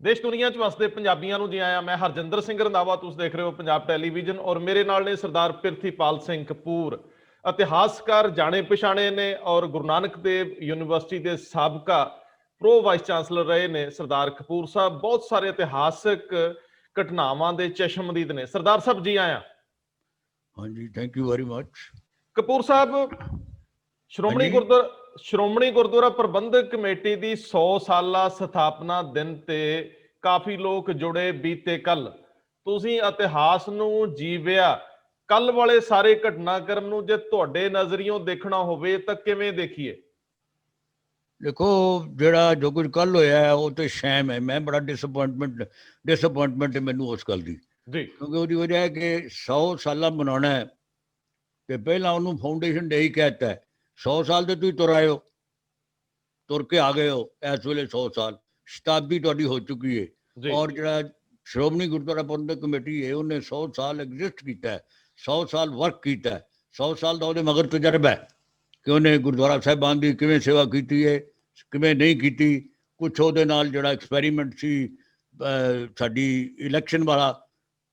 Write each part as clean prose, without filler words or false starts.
ਦੇਸ਼ ਦੁਨੀਆ 'ਚ ਵਸਦੇ ਪੰਜਾਬੀਆਂ ਨੂੰ ਜੀ ਆਇਆਂ। ਮੈਂ ਹਰਜਿੰਦਰ ਸਿੰਘ ਰੰਧਾਵਾ, ਤੁਸੀਂ ਦੇਖ ਰਹੇ ਹੋ ਪੰਜਾਬ ਟੈਲੀਵਿਜ਼ਨ ਔਰ ਮੇਰੇ ਨਾਲ ਨੇ ਸਰਦਾਰ ਪ੍ਰਿਥੀਪਾਲ ਸਿੰਘ ਕਪੂਰ, ਇਤਿਹਾਸਕਾਰ ਜਾਣੇ ਪਛਾਣੇ ਨੇ ਔਰ ਗੁਰੂ ਨਾਨਕ ਦੇਵ ਯੂਨੀਵਰਸਿਟੀ ਦੇ ਸਾਬਕਾ ਪ੍ਰੋ ਵਾਈਸ ਚਾਂਸਲਰ ਰਹੇ ਨੇ ਸਰਦਾਰ ਕਪੂਰ ਸਾਹਿਬ। ਬਹੁਤ ਸਾਰੇ ਇਤਿਹਾਸਕ ਘਟਨਾਵਾਂ ਦੇ ਚਸ਼ਮਦੀਦ ਨੇ। ਸਰਦਾਰ ਸਾਹਿਬ ਜੀ ਆਇਆਂ। ਹਾਂਜੀ, thank you very much. Kapoor Sahib, Shiromani Gurdwara Prabandhak committee ਦੀ 100 ਸਾਲਾ ਸਥਾਪਨਾ ਦਿਨ ਤੇ ਕਾਫੀ ਲੋਕ ਜੁੜੇ ਬੀਤੇ ਕੱਲ। ਤੁਸੀਂ ਇਤਿਹਾਸ ਨੂੰ ਜੀਵਿਆ, ਕੱਲ ਵਾਲੇ ਸਾਰੇ ਘਟਨਾਕ੍ਰਮ ਨੂੰ ਜੇ ਤੁਹਾਡੇ ਨਜ਼ਰੀਓਂ ਦੇਖਣਾ ਹੋਵੇ ਤਾਂ ਕਿਵੇਂ ਦੇਖੀਏ? ਦੇਖੋ, ਜਿਹੜਾ ਜੋ ਕੁਝ ਕੱਲ ਹੋਇਆ ਹੈ ਉਹ ਤੇ ਸ਼ੈਮ ਹੈ। ਮੈਂ ਬੜਾ ਡਿਸਅਪੁਆਇੰਟਮੈਂਟ ਹੈ ਮੈਨੂੰ ਉਸ ਗੱਲ ਦੀ ਜੀ, ਕਿਉਂਕਿ ਉਹਦੀ ਵਜ੍ਹਾ ਹੈ ਕਿ 100 ਸਾਲਾ ਮਨਾਉਣਾ ਹੈ ਤੇ ਪਹਿਲਾਂ ਉਹਨੂੰ ਫਾਊਂਡੇਸ਼ਨ ਡੇ ਹੀ ਕਹਿਤਾ ਹੈ। 100 ਸਾਲ ਤੇ ਤੁਸੀਂ ਤੁਰ ਆਏ ਹੋ, ਤੁਰ ਕੇ ਆ ਗਏ ਹੋ। ਇਸ ਵੇਲੇ 100 ਸਾਲ ਸ਼ਤਾਬਦੀ ਤੁਹਾਡੀ ਹੋ ਚੁੱਕੀ ਹੈ। ਔਰ ਜਿਹੜਾ ਸ਼੍ਰੋਮਣੀ ਗੁਰਦੁਆਰਾ ਪ੍ਰਬੰਧਕ ਕਮੇਟੀ ਹੈ ਉਹਨੇ 100 ਸਾਲ ਐਗਜ਼ਿਸਟ ਕੀਤਾ ਹੈ, 100 ਸਾਲ ਵਰਕ ਕੀਤਾ ਹੈ। 100 ਸਾਲ ਦਾ ਉਹਦੇ ਮਗਰ ਤਜਰਬਾ ਹੈ ਕਿ ਉਹਨੇ ਗੁਰਦੁਆਰਾ ਸਾਹਿਬਾਨ ਦੀ ਕਿਵੇਂ ਸੇਵਾ ਕੀਤੀ ਹੈ, ਕਿਵੇਂ ਨਹੀਂ ਕੀਤੀ। ਕੁਛ ਉਹਦੇ ਨਾਲ ਜਿਹੜਾ ਐਕਸਪੈਰੀਮੈਂਟ ਸੀ ਸਾਡੀ ਇਲੈਕਸ਼ਨ ਵਾਲਾ,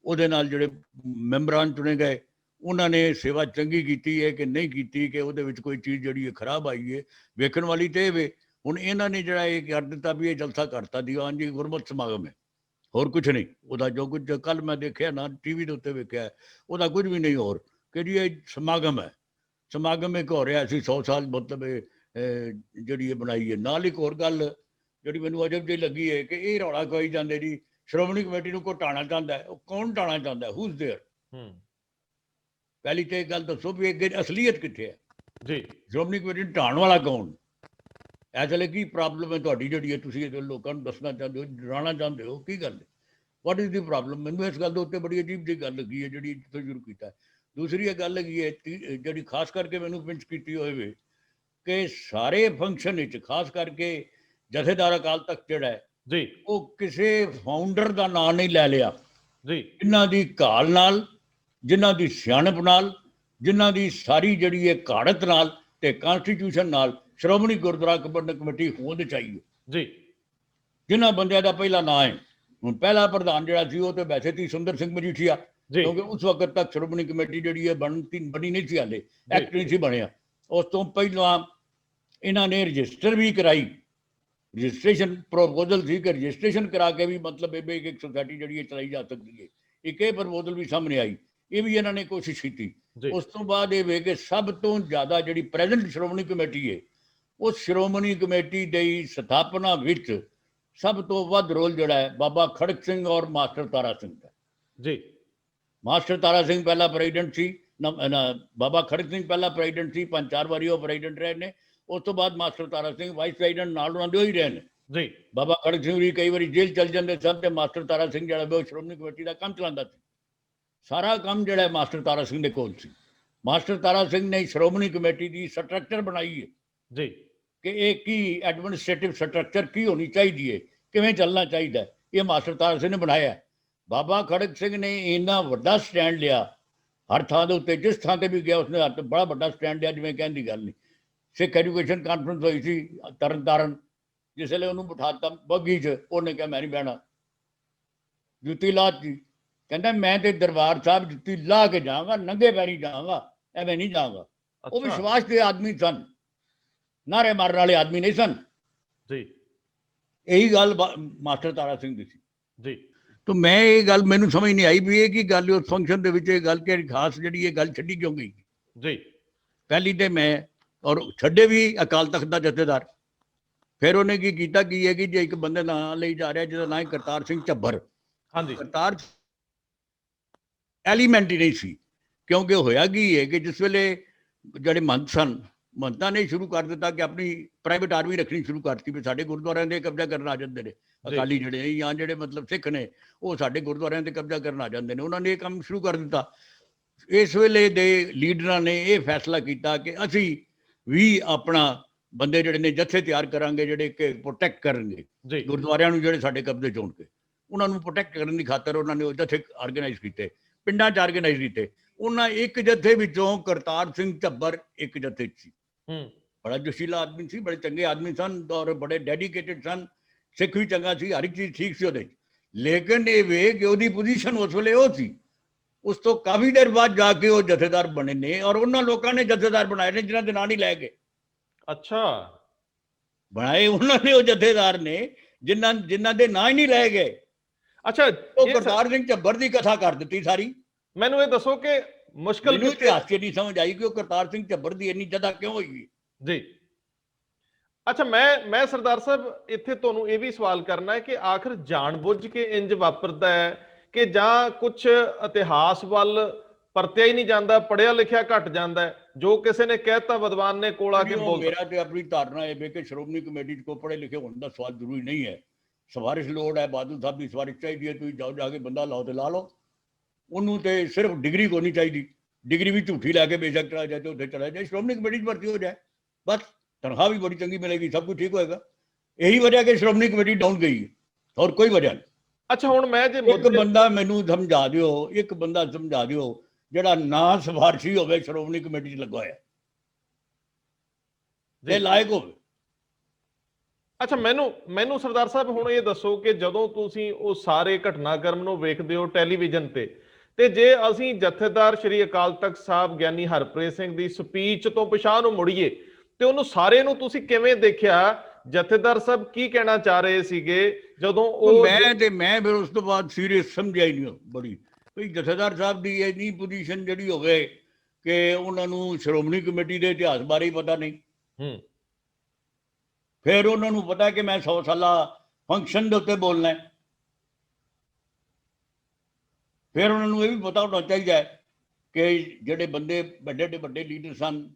ਉਹਦੇ ਨਾਲ ਜਿਹੜੇ ਮੈਂਬਰਾਂ ਚੁਣੇ ਗਏ ਉਹਨਾਂ ਨੇ ਸੇਵਾ ਚੰਗੀ ਕੀਤੀ ਹੈ ਕਿ ਨਹੀਂ ਕੀਤੀ, ਕਿ ਉਹਦੇ ਵਿੱਚ ਕੋਈ ਚੀਜ਼ ਜਿਹੜੀ ਹੈ ਖਰਾਬ ਆਈ ਹੈ। ਵੇਖਣ ਵਾਲੀ ਤੇ ਇਹ ਹੁਣ ਇਹਨਾਂ ਨੇ ਜਿਹੜਾ ਇਹ ਕਰ ਦਿੱਤਾ ਵੀ ਇਹ ਜਲਸਾ ਕਰਤਾ ਦੀਵਾਨ ਜੀ ਗੁਰਮਤਿ ਸਮਾਗਮ ਹੈ, ਹੋਰ ਕੁਝ ਨਹੀਂ। ਉਹਦਾ ਜੋ ਕੁਝ ਕੱਲ ਮੈਂ ਦੇਖਿਆ ਨਾ ਟੀਵੀ ਦੇ ਉੱਤੇ ਵੇਖਿਆ, ਉਹਦਾ ਕੁਝ ਵੀ ਨਹੀਂ ਹੋਰ ਕਿ ਜੀ ਇਹ ਸਮਾਗਮ ਹੈ। ਸਮਾਗਮ ਇੱਕ ਹੋ ਰਿਹਾ ਸੀ 100 ਸਾਲ ਮਤਲਬ ਜਿਹੜੀ ਇਹ ਬਣਾਈ ਹੈ। ਨਾਲ ਇੱਕ ਹੋਰ ਗੱਲ ਜਿਹੜੀ ਮੈਨੂੰ ਅਜਬ ਜਿਹੀ ਲੱਗੀ ਹੈ ਕਿ ਇਹ ਰੌਲਾ ਕੋਈ ਜਾਂਦੇ ਜੀ ਸ਼੍ਰੋਮਣੀ ਕਮੇਟੀ ਨੂੰ ਕੋਈ ਢਾਣਾ ਚਾਹੁੰਦਾ ਹੈ। ਉਹ ਕੌਣ ਢਾਣਾ ਚਾਹੁੰਦਾ? Who is there? ਪਹਿਲੀ ਤੇ ਇਹ ਗੱਲ ਦੱਸੋ ਵੀ ਇਹ ਅਸਲੀਅਤ ਕਿੱਥੇ ਹੈ ਜੀ? ਸ਼੍ਰੋਮਣੀ ਕਮੇਟੀ ਨੂੰ ਢਾਣ ਵਾਲਾ ਕੌਣ? ਇਸ ਵੇਲੇ ਕੀ ਪ੍ਰੋਬਲਮ ਹੈ ਤੁਹਾਡੀ ਜਿਹੜੀ ਹੈ, ਤੁਸੀਂ ਲੋਕਾਂ ਨੂੰ ਦੱਸਣਾ ਚਾਹੁੰਦੇ ਹੋ, ਡਰਾਉਣਾ ਚਾਹੁੰਦੇ ਹੋ, ਕੀ ਗੱਲ ਹੈ? What is the problem? ਮੈਨੂੰ ਇਸ ਗੱਲ ਦੇ ਉੱਤੇ ਬੜੀ ਅਜੀਬ ਜਿਹੀ ਗੱਲ ਲੱਗੀ ਹੈ ਜਿਹੜੀ ਇੱਥੋਂ ਸ਼ੁਰੂ ਕੀਤਾ। ਦੂਸਰੀ ਇਹ ਗੱਲ ਹੈਗੀ ਹੈ ਜਿਹੜੀ ਖਾਸ ਕਰਕੇ ਮੈਨੂੰ ਪਿੰਚ ਕੀਤੀ ਹੋਵੇ ਕਿ ਸਾਰੇ ਫੰਕਸ਼ਨ ਵਿੱਚ ਖਾਸ ਕਰਕੇ ਜਥੇਦਾਰ ਅਕਾਲ ਤਖਤ ਜਿਹੜਾ ਹੈ ਜੀ, ਉਹ ਕਿਸੇ ਫਾਊਂਡਰ ਦਾ ਨਾਂ ਨਹੀਂ ਲੈ ਲਿਆ ਜੀ। ਜਿਨ੍ਹਾਂ ਦੀ ਘਾਲ ਨਾਲ, ਜਿਨ੍ਹਾਂ ਦੀ ਸਿਆਣਪ ਨਾਲ, ਜਿਨ੍ਹਾਂ ਦੀ ਸਾਰੀ ਜਿਹੜੀ ਹੈ ਘਾੜਤ ਨਾਲ ਤੇ ਕਨਸਟੀਟਿਊਸ਼ਨ ਨਾਲ ਸ਼੍ਰੋਮਣੀ ਗੁਰਦੁਆਰਾ ਪ੍ਰਬੰਧਕ ਕਮੇਟੀ ਹੋਂਦ ਚਾਹੀਏ ਜੀ। ਜਿਨ੍ਹਾਂ ਬੰਦਿਆਂ ਦਾ ਪਹਿਲਾ ਨਾਂ ਹੈ, ਹੁਣ ਪਹਿਲਾ ਪ੍ਰਧਾਨ ਜਿਹੜਾ ਸੀ ਉਹ ਤੇ ਵੈਸੇ ਸੀ ਸੁੰਦਰ ਸਿੰਘ ਮਜੀਠੀਆ, ਕਿਉਂਕਿ ਉਸ ਵਕਤ ਤੱਕ ਸ਼੍ਰੋਮਣੀ ਕਮੇਟੀ ਜਿਹੜੀ ਹੈ ਬਣੀ ਨਹੀਂ ਸੀ, ਹਾਲੇ ਐਕਟ ਨਹੀਂ ਸੀ ਬਣਿਆ। ਉਸ ਤੋਂ ਪਹਿਲਾਂ ਇਹਨਾਂ ਨੇ ਰਜਿਸਟਰ ਵੀ ਕਰਾਈ, ਰਜਿਸਟ੍ਰੇਸ਼ਨ ਪ੍ਰਪੋਜ਼ਲ ਸੀ ਕਿ ਰਜਿਸਟ੍ਰੇਸ਼ਨ ਕਰਾ ਕੇ ਵੀ ਮਤਲਬ ਇਹ ਇੱਕ ਸੁਸਾਇਟੀ ਜਿਹੜੀ ਹੈ ਚਲਾਈ ਜਾ ਸਕਦੀ ਹੈ। ਇੱਕ ਇਹ ਪ੍ਰਪੋਜ਼ਲ ਵੀ ਸਾਹਮਣੇ ਆਈ, ਇਹ ਵੀ ਇਹਨਾਂ ਨੇ ਕੋਸ਼ਿਸ਼ ਕੀਤੀ। ਉਸ ਤੋਂ ਬਾਅਦ ਇਹ ਵੇ ਕਿ ਸਭ ਤੋਂ ਜ਼ਿਆਦਾ ਜਿਹੜੀ ਪ੍ਰੈਜ਼ੈਂਟ ਸ਼੍ਰੋਮਣੀ ਕਮੇਟੀ ਹੈ, ਉਸ ਸ਼੍ਰੋਮਣੀ ਕਮੇਟੀ ਦੀ ਸਥਾਪਨਾ ਵਿੱਚ ਸਭ ਤੋਂ ਵੱਧ ਰੋਲ ਜਿਹੜਾ ਹੈ ਬਾਬਾ ਖੜਕ ਸਿੰਘ ਔਰ ਮਾਸਟਰ ਤਾਰਾ ਸਿੰਘ ਦਾ ਜੀ। ਮਾਸਟਰ ਤਾਰਾ ਸਿੰਘ ਪਹਿਲਾ ਪ੍ਰੈਜ਼ੀਡੈਂਟ ਸੀ, ਬਾਬਾ ਖੜਕ ਸਿੰਘ ਪਹਿਲਾ ਪ੍ਰੈਜ਼ੀਡੈਂਟ ਸੀ, 5-4 ਵਾਰੀ ਉਹ ਪ੍ਰੈਜ਼ੀਡੈਂਟ ਰਹੇ ਨੇ। ਉਸ ਤੋਂ ਬਾਅਦ master Tara Singh vice president ਨਾਲ ਉਹਨਾਂ ਦੇ ਹੀ ਰਹੇ ਨੇ ਜੀ। ਬਾਬਾ ਖੜਕ ਸਿੰਘ ਵੀ ਕਈ ਵਾਰੀ ਜੇਲ੍ਹ ਚਲ ਜਾਂਦੇ ਸਨ ਤੇ ਮਾਸਟਰ ਤਾਰਾ ਸਿੰਘ ਜਿਹੜਾ ਉਹ ਸ਼੍ਰੋਮਣੀ ਕਮੇਟੀ ਦਾ ਕੰਮ ਚਲਾਉਂਦਾ ਸੀ। ਸਾਰਾ ਕੰਮ ਜਿਹੜਾ ਮਾਸਟਰ ਤਾਰਾ ਸਿੰਘ ਦੇ ਕੋਲ ਸੀ। ਮਾਸਟਰ ਤਾਰਾ ਸਿੰਘ ਨੇ ਸ਼੍ਰੋਮਣੀ ਕਮੇਟੀ ਦੀ ਸਟਰਕਚਰ ਬਣਾਈ ਹੈ ਜੀ ਕਿ ਇਹ ਕੀ ਐਡਮਿਨਿਸਟ੍ਰੇਟਿਵ ਸਟਰਕਚਰ ਕੀ ਹੋਣੀ ਚਾਹੀਦੀ ਹੈ, ਕਿਵੇਂ ਚੱਲਣਾ ਚਾਹੀਦਾ, ਇਹ ਮਾਸਟਰ ਤਾਰਾ ਸਿੰਘ ਨੇ ਬਣਾਇਆ। ਬਾਬਾ ਖੜਕ ਸਿੰਘ ਨੇ ਇੰਨਾ ਵੱਡਾ ਸਟੈਂਡ ਲਿਆ ਹਰ ਥਾਂ ਦੇ ਉੱਤੇ, ਜਿਸ ਥਾਂ ਤੇ ਵੀ ਗਿਆ ਉਸਨੇ ਬੜਾ ਵੱਡਾ ਸਟੈਂਡ ਲਿਆ, ਜਿਵੇਂ ਕਹਿਣ ਦੀ ਗੱਲ ਨਹੀਂ। ਸਿੱਖ ਐਜੂਕੇਸ਼ਨ ਕਾਨਫਰੰਸ ਹੋਈ ਸੀ ਤਰਨਤਾਰਨ, ਜਿਸ ਵੇਲੇ ਉਹਨੂੰ ਬਿਠਾਤਾ ਬੱਗੀ 'ਚ, ਉਹਨੇ ਕਿਹਾ ਮੈਂ ਨਹੀਂ ਬਹਿਣਾ, ਜੁੱਤੀ ਲਾਤੀ। ਕਹਿੰਦਾ ਮੈਂ ਤੇ ਦਰਬਾਰ ਸਾਹਿਬ ਜੁੱਤੀ ਲਾ ਕੇ ਜਾਵਾਂਗਾ, ਨੰਗੇ ਪੈਰੀ ਜਾਵਾਂਗਾ, ਐਵੇਂ ਨਹੀਂ ਜਾਵਾਂਗਾ। ਉਹ ਵਿਸ਼ਵਾਸ ਦੇ ਆਦਮੀ ਸਨ, ਨਾਰੇ ਮਾਰਨ ਵਾਲੇ ਆਦਮੀ ਨਹੀਂ ਸਨ ਜੀ। ਇਹੀ ਗੱਲ ਮਾਸਟਰ ਤਾਰਾ ਸਿੰਘ ਦੀ ਸੀ ਜੀ। ਤਾਂ ਮੈਂ ਇਹ ਗੱਲ ਮੈਨੂੰ ਸਮਝ ਨਹੀਂ ਆਈ ਵੀ ਇਹ ਕੀ ਗੱਲ ਉਸ ਫੰਕਸ਼ਨ ਦੇ ਵਿੱਚ ਇਹ ਗੱਲ ਕਿ ਖਾਸ ਜਿਹੜੀ ਇਹ ਗੱਲ ਛੱਡੀ ਕਿਉਂ ਗਈ ਜੀ। ਪਹਿਲੀ ਤੇ ਮੈਂ ਔਰ ਛੱਡੇ ਵੀ ਅਕਾਲ ਤਖਤ ਦਾ ਜਥੇਦਾਰ। ਫਿਰ ਉਹਨੇ ਕੀ ਕੀਤਾ ਕੀ ਹੈ ਕਿ ਜੇ ਇੱਕ ਬੰਦੇ ਦਾ ਨਾਂ ਲਈ ਜਾ ਰਿਹਾ ਜਿਹਦਾ ਨਾਂ ਹੈ ਕਰਤਾਰ ਸਿੰਘ ਝੱਬਰ। ਹਾਂਜੀ, ਕਰਤਾਰ ਐਲੀਮੈਂਟ ਹੀ ਨਹੀਂ ਸੀ, ਕਿਉਂਕਿ ਹੋਇਆ ਕੀ ਹੈ ਕਿ ਜਿਸ ਵੇਲੇ ਜਿਹੜੇ ਮਹੰਤ ਸਨ, ਮਹੰਤਾਂ ਨੇ ਸ਼ੁਰੂ ਕਰ ਦਿੱਤਾ ਕਿ ਆਪਣੀ ਪ੍ਰਾਈਵੇਟ ਆਰਮੀ ਰੱਖਣੀ ਸ਼ੁਰੂ ਕਰਤੀ ਵੀ ਸਾਡੇ ਗੁਰਦੁਆਰਿਆਂ ਦੇ ਕਬਜ਼ਾ ਕਰਨ ਆ ਜਾਂਦੇ ਨੇ ਅਕਾਲੀ ਜਿਹੜੇ ਜਾਂ ਜਿਹੜੇ ਮਤਲਬ ਸਿੱਖ ਨੇ ਉਹ ਸਾਡੇ ਗੁਰਦੁਆਰਿਆਂ ਤੇ ਕਬਜ਼ਾ ਕਰਨ ਆ ਜਾਂਦੇ ਨੇ। ਉਹਨਾਂ ਨੇ ਇਹ ਕੰਮ ਸ਼ੁਰੂ ਕਰ ਦਿੱਤਾ। ਇਸ ਵੇਲੇ ਦੇ ਲੀਡਰਾਂ ਨੇ ਇਹ ਫੈਸਲਾ ਕੀਤਾ ਕਿ ਅਸੀਂ ਵੀ ਆਪਣਾ ਬੰਦੇ ਜਿਹੜੇ ਨੇ ਜੱਥੇ ਤਿਆਰ ਕਰਾਂਗੇ ਜਿਹੜੇ ਕਿ ਪ੍ਰੋਟੈਕਟ ਕਰਨਗੇ ਗੁਰਦੁਆਰਿਆਂ ਨੂੰ, ਜਿਹੜੇ ਸਾਡੇ ਕਬਜ਼ੇ 'ਚ ਹੋਣਗੇ ਉਹਨਾਂ ਨੂੰ ਪ੍ਰੋਟੈਕਟ ਕਰਨ ਦੀ ਖਾਤਰ ਉਹਨਾਂ ਨੇ ਉਹ ਜੱਥੇ ਆਰਗੇਨਾਈਜ਼ ਕੀਤੇ, ਪਿੰਡਾਂ 'ਚ ਆਰਗੇਨਾਈਜ਼ ਕੀਤੇ। ਉਹਨਾਂ ਇੱਕ ਜੱਥੇ ਵਿੱਚੋਂ ਕਰਤਾਰ ਸਿੰਘ ਝੱਬਰ ਇੱਕ ਜੱਥੇ 'ਚ ਸੀ। ਬੜਾ ਜੋਸ਼ੀਲਾ ਆਦਮੀ ਸੀ, ਬੜੇ ਚੰਗੇ ਆਦਮੀ ਸਨ ਔਰ ਬੜੇ ਡੈਡੀਕੇਟਿਡ ਸਨ ਸਿੱਖ ਵੀ ਚੰਗਾ ਸੀ, ਹਰ ਇੱਕ ਚੀਜ਼ ਠੀਕ ਸੀ ਉਹਦੇ 'ਚ। ਲੇਕਿਨ ਇਹ ਵੇ ਕਿ ਉਹਦੀ ਪੋਜੀਸ਼ਨ ਉਸ ਵੇਲੇ ਉਹ ਸੀ। ਉਸ ਤੋਂ ਕਾਫੀ ਦੇਰ ਬਾਅਦ ਜਾ ਕੇ ਉਹ ਜਥੇਦਾਰ ਬਣੇ ਨੇ, ਔਰ ਉਹਨਾਂ ਲੋਕਾਂ ਨੇ ਜਥੇਦਾਰ ਬਣਾਏ ਨੇ ਜਿਨ੍ਹਾਂ ਦੇ ਨਾਂ ਨਹੀਂ ਲੈ ਗਏ। ਅੱਛਾ, ਬਣਾਏ ਉਹਨਾਂ ਨੇ ਉਹ ਜਥੇਦਾਰ ਨੇ ਜਿਨ੍ਹਾਂ ਦੇ ਨਾਂ ਹੀ ਨਹੀਂ ਲੈ ਗਏ। ਅੱਛਾ, ਉਹ ਕਰਤਾਰ ਸਿੰਘ ਝੱਬਰ ਦੀ ਕਥਾ ਕਰ ਦਿੱਤੀ ਸਾਰੀ। ਮੈਨੂੰ ਇਹ ਦੱਸੋ ਕਿ ਮੁਸ਼ਕਲ ਮੈਨੂੰ ਇਤਿਹਾਸ 'ਚ ਨਹੀਂ ਸਮਝ ਆਈ ਕਿ ਉਹ ਕਰਤਾਰ ਸਿੰਘ ਝੱਬਰ ਦੀ ਇੰਨੀ ਜ਼ਿਆਦਾ ਕਿਉਂ ਹੋਈ ਜੀ। ਅੱਛਾ, ਮੈਂ ਸਰਦਾਰ ਸਾਹਿਬ ਇੱਥੇ ਤੁਹਾਨੂੰ ਇਹ ਵੀ ਸਵਾਲ ਕਰਨਾ ਹੈ ਕਿ ਆਖਰ ਜਾਣਬੁੱਝ ਕੇ ਇੰਜ ਵਾਪਰਦਾ ਹੈ ਕਿ ਜਾਂ ਕੁਝ ਇਤਿਹਾਸ ਵੱਲ ਪਰਤਿਆ ਹੀ ਨਹੀਂ ਜਾਂਦਾ, ਪੜਿਆ ਲਿਖਿਆ ਘਟ ਜਾਂਦਾ ਹੈ, ਜੋ ਕਿਸੇ ਨੇ ਕਹਿਤਾ ਵਿਦਵਾਨ ਨੇ ਕੋਲ ਆ ਕੇ ਬੋਲਦਾ। ਮੇਰਾ ਤੇ ਆਪਣੀ ਧਾਰਨਾ ਇਹ ਵੇ ਕਿ ਸ਼੍ਰੋਮਣੀ ਕਮੇਟੀ 'ਚ ਕੋ ਪੜ੍ਹੇ ਲਿਖੇ ਹੋਣ ਦਾ ਸਵਾਲ ਜ਼ਰੂਰੀ ਨਹੀਂ ਹੈ। ਸਿਫਾਰਿਸ਼ ਲੋੜ ਹੈ, ਬਾਦਲ ਸਾਹਿਬ ਦੀ ਸਿਫਾਰਿਸ਼ ਚਾਹੀਦੀ ਹੈ, ਤੁਸੀਂ ਜਾਓ ਜਾ ਕੇ ਬੰਦਾ ਲਾਓ ਤੇ ਲਾ ਲਓ। ਉਹਨੂੰ ਤੇ ਸਿਰਫ ਡਿਗਰੀ ਕੋ ਨਹੀਂ ਚਾਹੀਦੀ, ਡਿਗਰੀ ਵੀ ਝੂਠੀ ਲੈ ਕੇ ਬੇਸ਼ੱਕ ਚਲਾ ਜਾਏ ਤੇ ਉੱਥੇ ਚਲਾ ਜਾਏ, ਸ਼੍ਰੋਮਣੀ ਕਮੇਟੀ 'ਚ ਭਰਤੀ ਹੋ ਜਾਏ, ਬਸ ਤਨਖਾਹ ਵੀ ਬੜੀ ਚੰਗੀ ਮਿਲੇਗੀ, ਸਭ ਕੁਝ ਠੀਕ ਹੋਏਗਾ। ਇਹੀ ਵਜ੍ਹਾ ਕਿ ਸ਼੍ਰੋਮਣੀ ਕਮੇਟੀ ਡਾਊਨ ਗਈ ਹੈ, ਹੋਰ ਕੋਈ ਵਜ੍ਹਾ ਨਹੀਂ। ਅੱਛਾ, ਹੁਣ ਮੈਂ ਜੇ ਇੱਕ ਬੰਦਾ ਮੈਨੂੰ ਸਮਝਾ ਦਿਓ, ਇੱਕ ਬੰਦਾ ਸਮਝਾ ਦਿਓ ਜਿਹੜਾ ਨਾ ਸਿਫਾਰਸ਼ੀ ਹੋਵੇ ਸ਼੍ਰੋਮਣੀ ਕਮੇਟੀ 'ਚ ਲੱਗਾ ਹੋਇਆ ਜੇ ਲਾਇਕ ਹੋਵੇ। ਅੱਛਾ, ਮੈਨੂੰ ਸਰਦਾਰ ਸਾਹਿਬ ਹੁਣ ਇਹ ਦੱਸੋ ਕਿ ਜਦੋਂ ਤੁਸੀਂ ਉਹ ਸਾਰੇ ਘਟਨਾਕ੍ਰਮ ਨੂੰ ਵੇਖਦੇ ਹੋ ਟੈਲੀਵਿਜ਼ਨ ਤੇ ਜੇ ਅਸੀਂ ਜਥੇਦਾਰ ਸ਼੍ਰੀ ਅਕਾਲ ਤਖਤ ਸਾਹਿਬ ਗਿਆਨੀ ਹਰਪ੍ਰੀਤ ਸਿੰਘ ਦੀ ਸਪੀਚ ਤੋਂ ਪਿਛਾਂਹ ਨੂੰ ਮੁੜੀਏ ਤੇ ਉਹਨੂੰ ਸਾਰੇ ਨੂੰ ਤੁਸੀਂ ਕਿਵੇਂ ਦੇਖਿਆ? ਜਥੇਦਾਰ ਸਾਹਿਬ ਕੀ ਕਹਿਣਾ ਚਾਹ ਰਹੇ ਸੀਗੇ ਜਦੋਂ ਉਹ ਮੈਂ ਫਿਰ ਉਸ ਤੋਂ ਬਾਅਦ ਸੀਰੀਅਸ ਸਮਝਿਆ ਹੀ ਨਹੀਂ ਬੜੀ ਵੀ ਜਥੇਦਾਰ ਸਾਹਿਬ ਦੀ ਇੰਨੀ ਪੋਜੀਸ਼ਨ ਜਿਹੜੀ ਹੋਵੇ ਕਿ ਉਹਨਾਂ ਨੂੰ ਸ਼੍ਰੋਮਣੀ ਕਮੇਟੀ ਦੇ ਇਤਿਹਾਸ ਬਾਰੇ ਹੀ ਪਤਾ ਨਹੀਂ। ਫਿਰ ਉਹਨਾਂ ਨੂੰ ਪਤਾ ਕਿ ਮੈਂ 100 ਸਾਲਾ ਫੰਕਸ਼ਨ ਦੇ ਉੱਤੇ ਬੋਲਣਾ ਹੈ। ਫਿਰ ਉਹਨਾਂ ਨੂੰ ਇਹ ਵੀ ਪਤਾ ਹੋਣਾ ਚਾਹੀਦਾ ਹੈ ਕਿ ਜਿਹੜੇ ਬੰਦੇ ਵੱਡੇ ਲੀਡਰ ਸਨ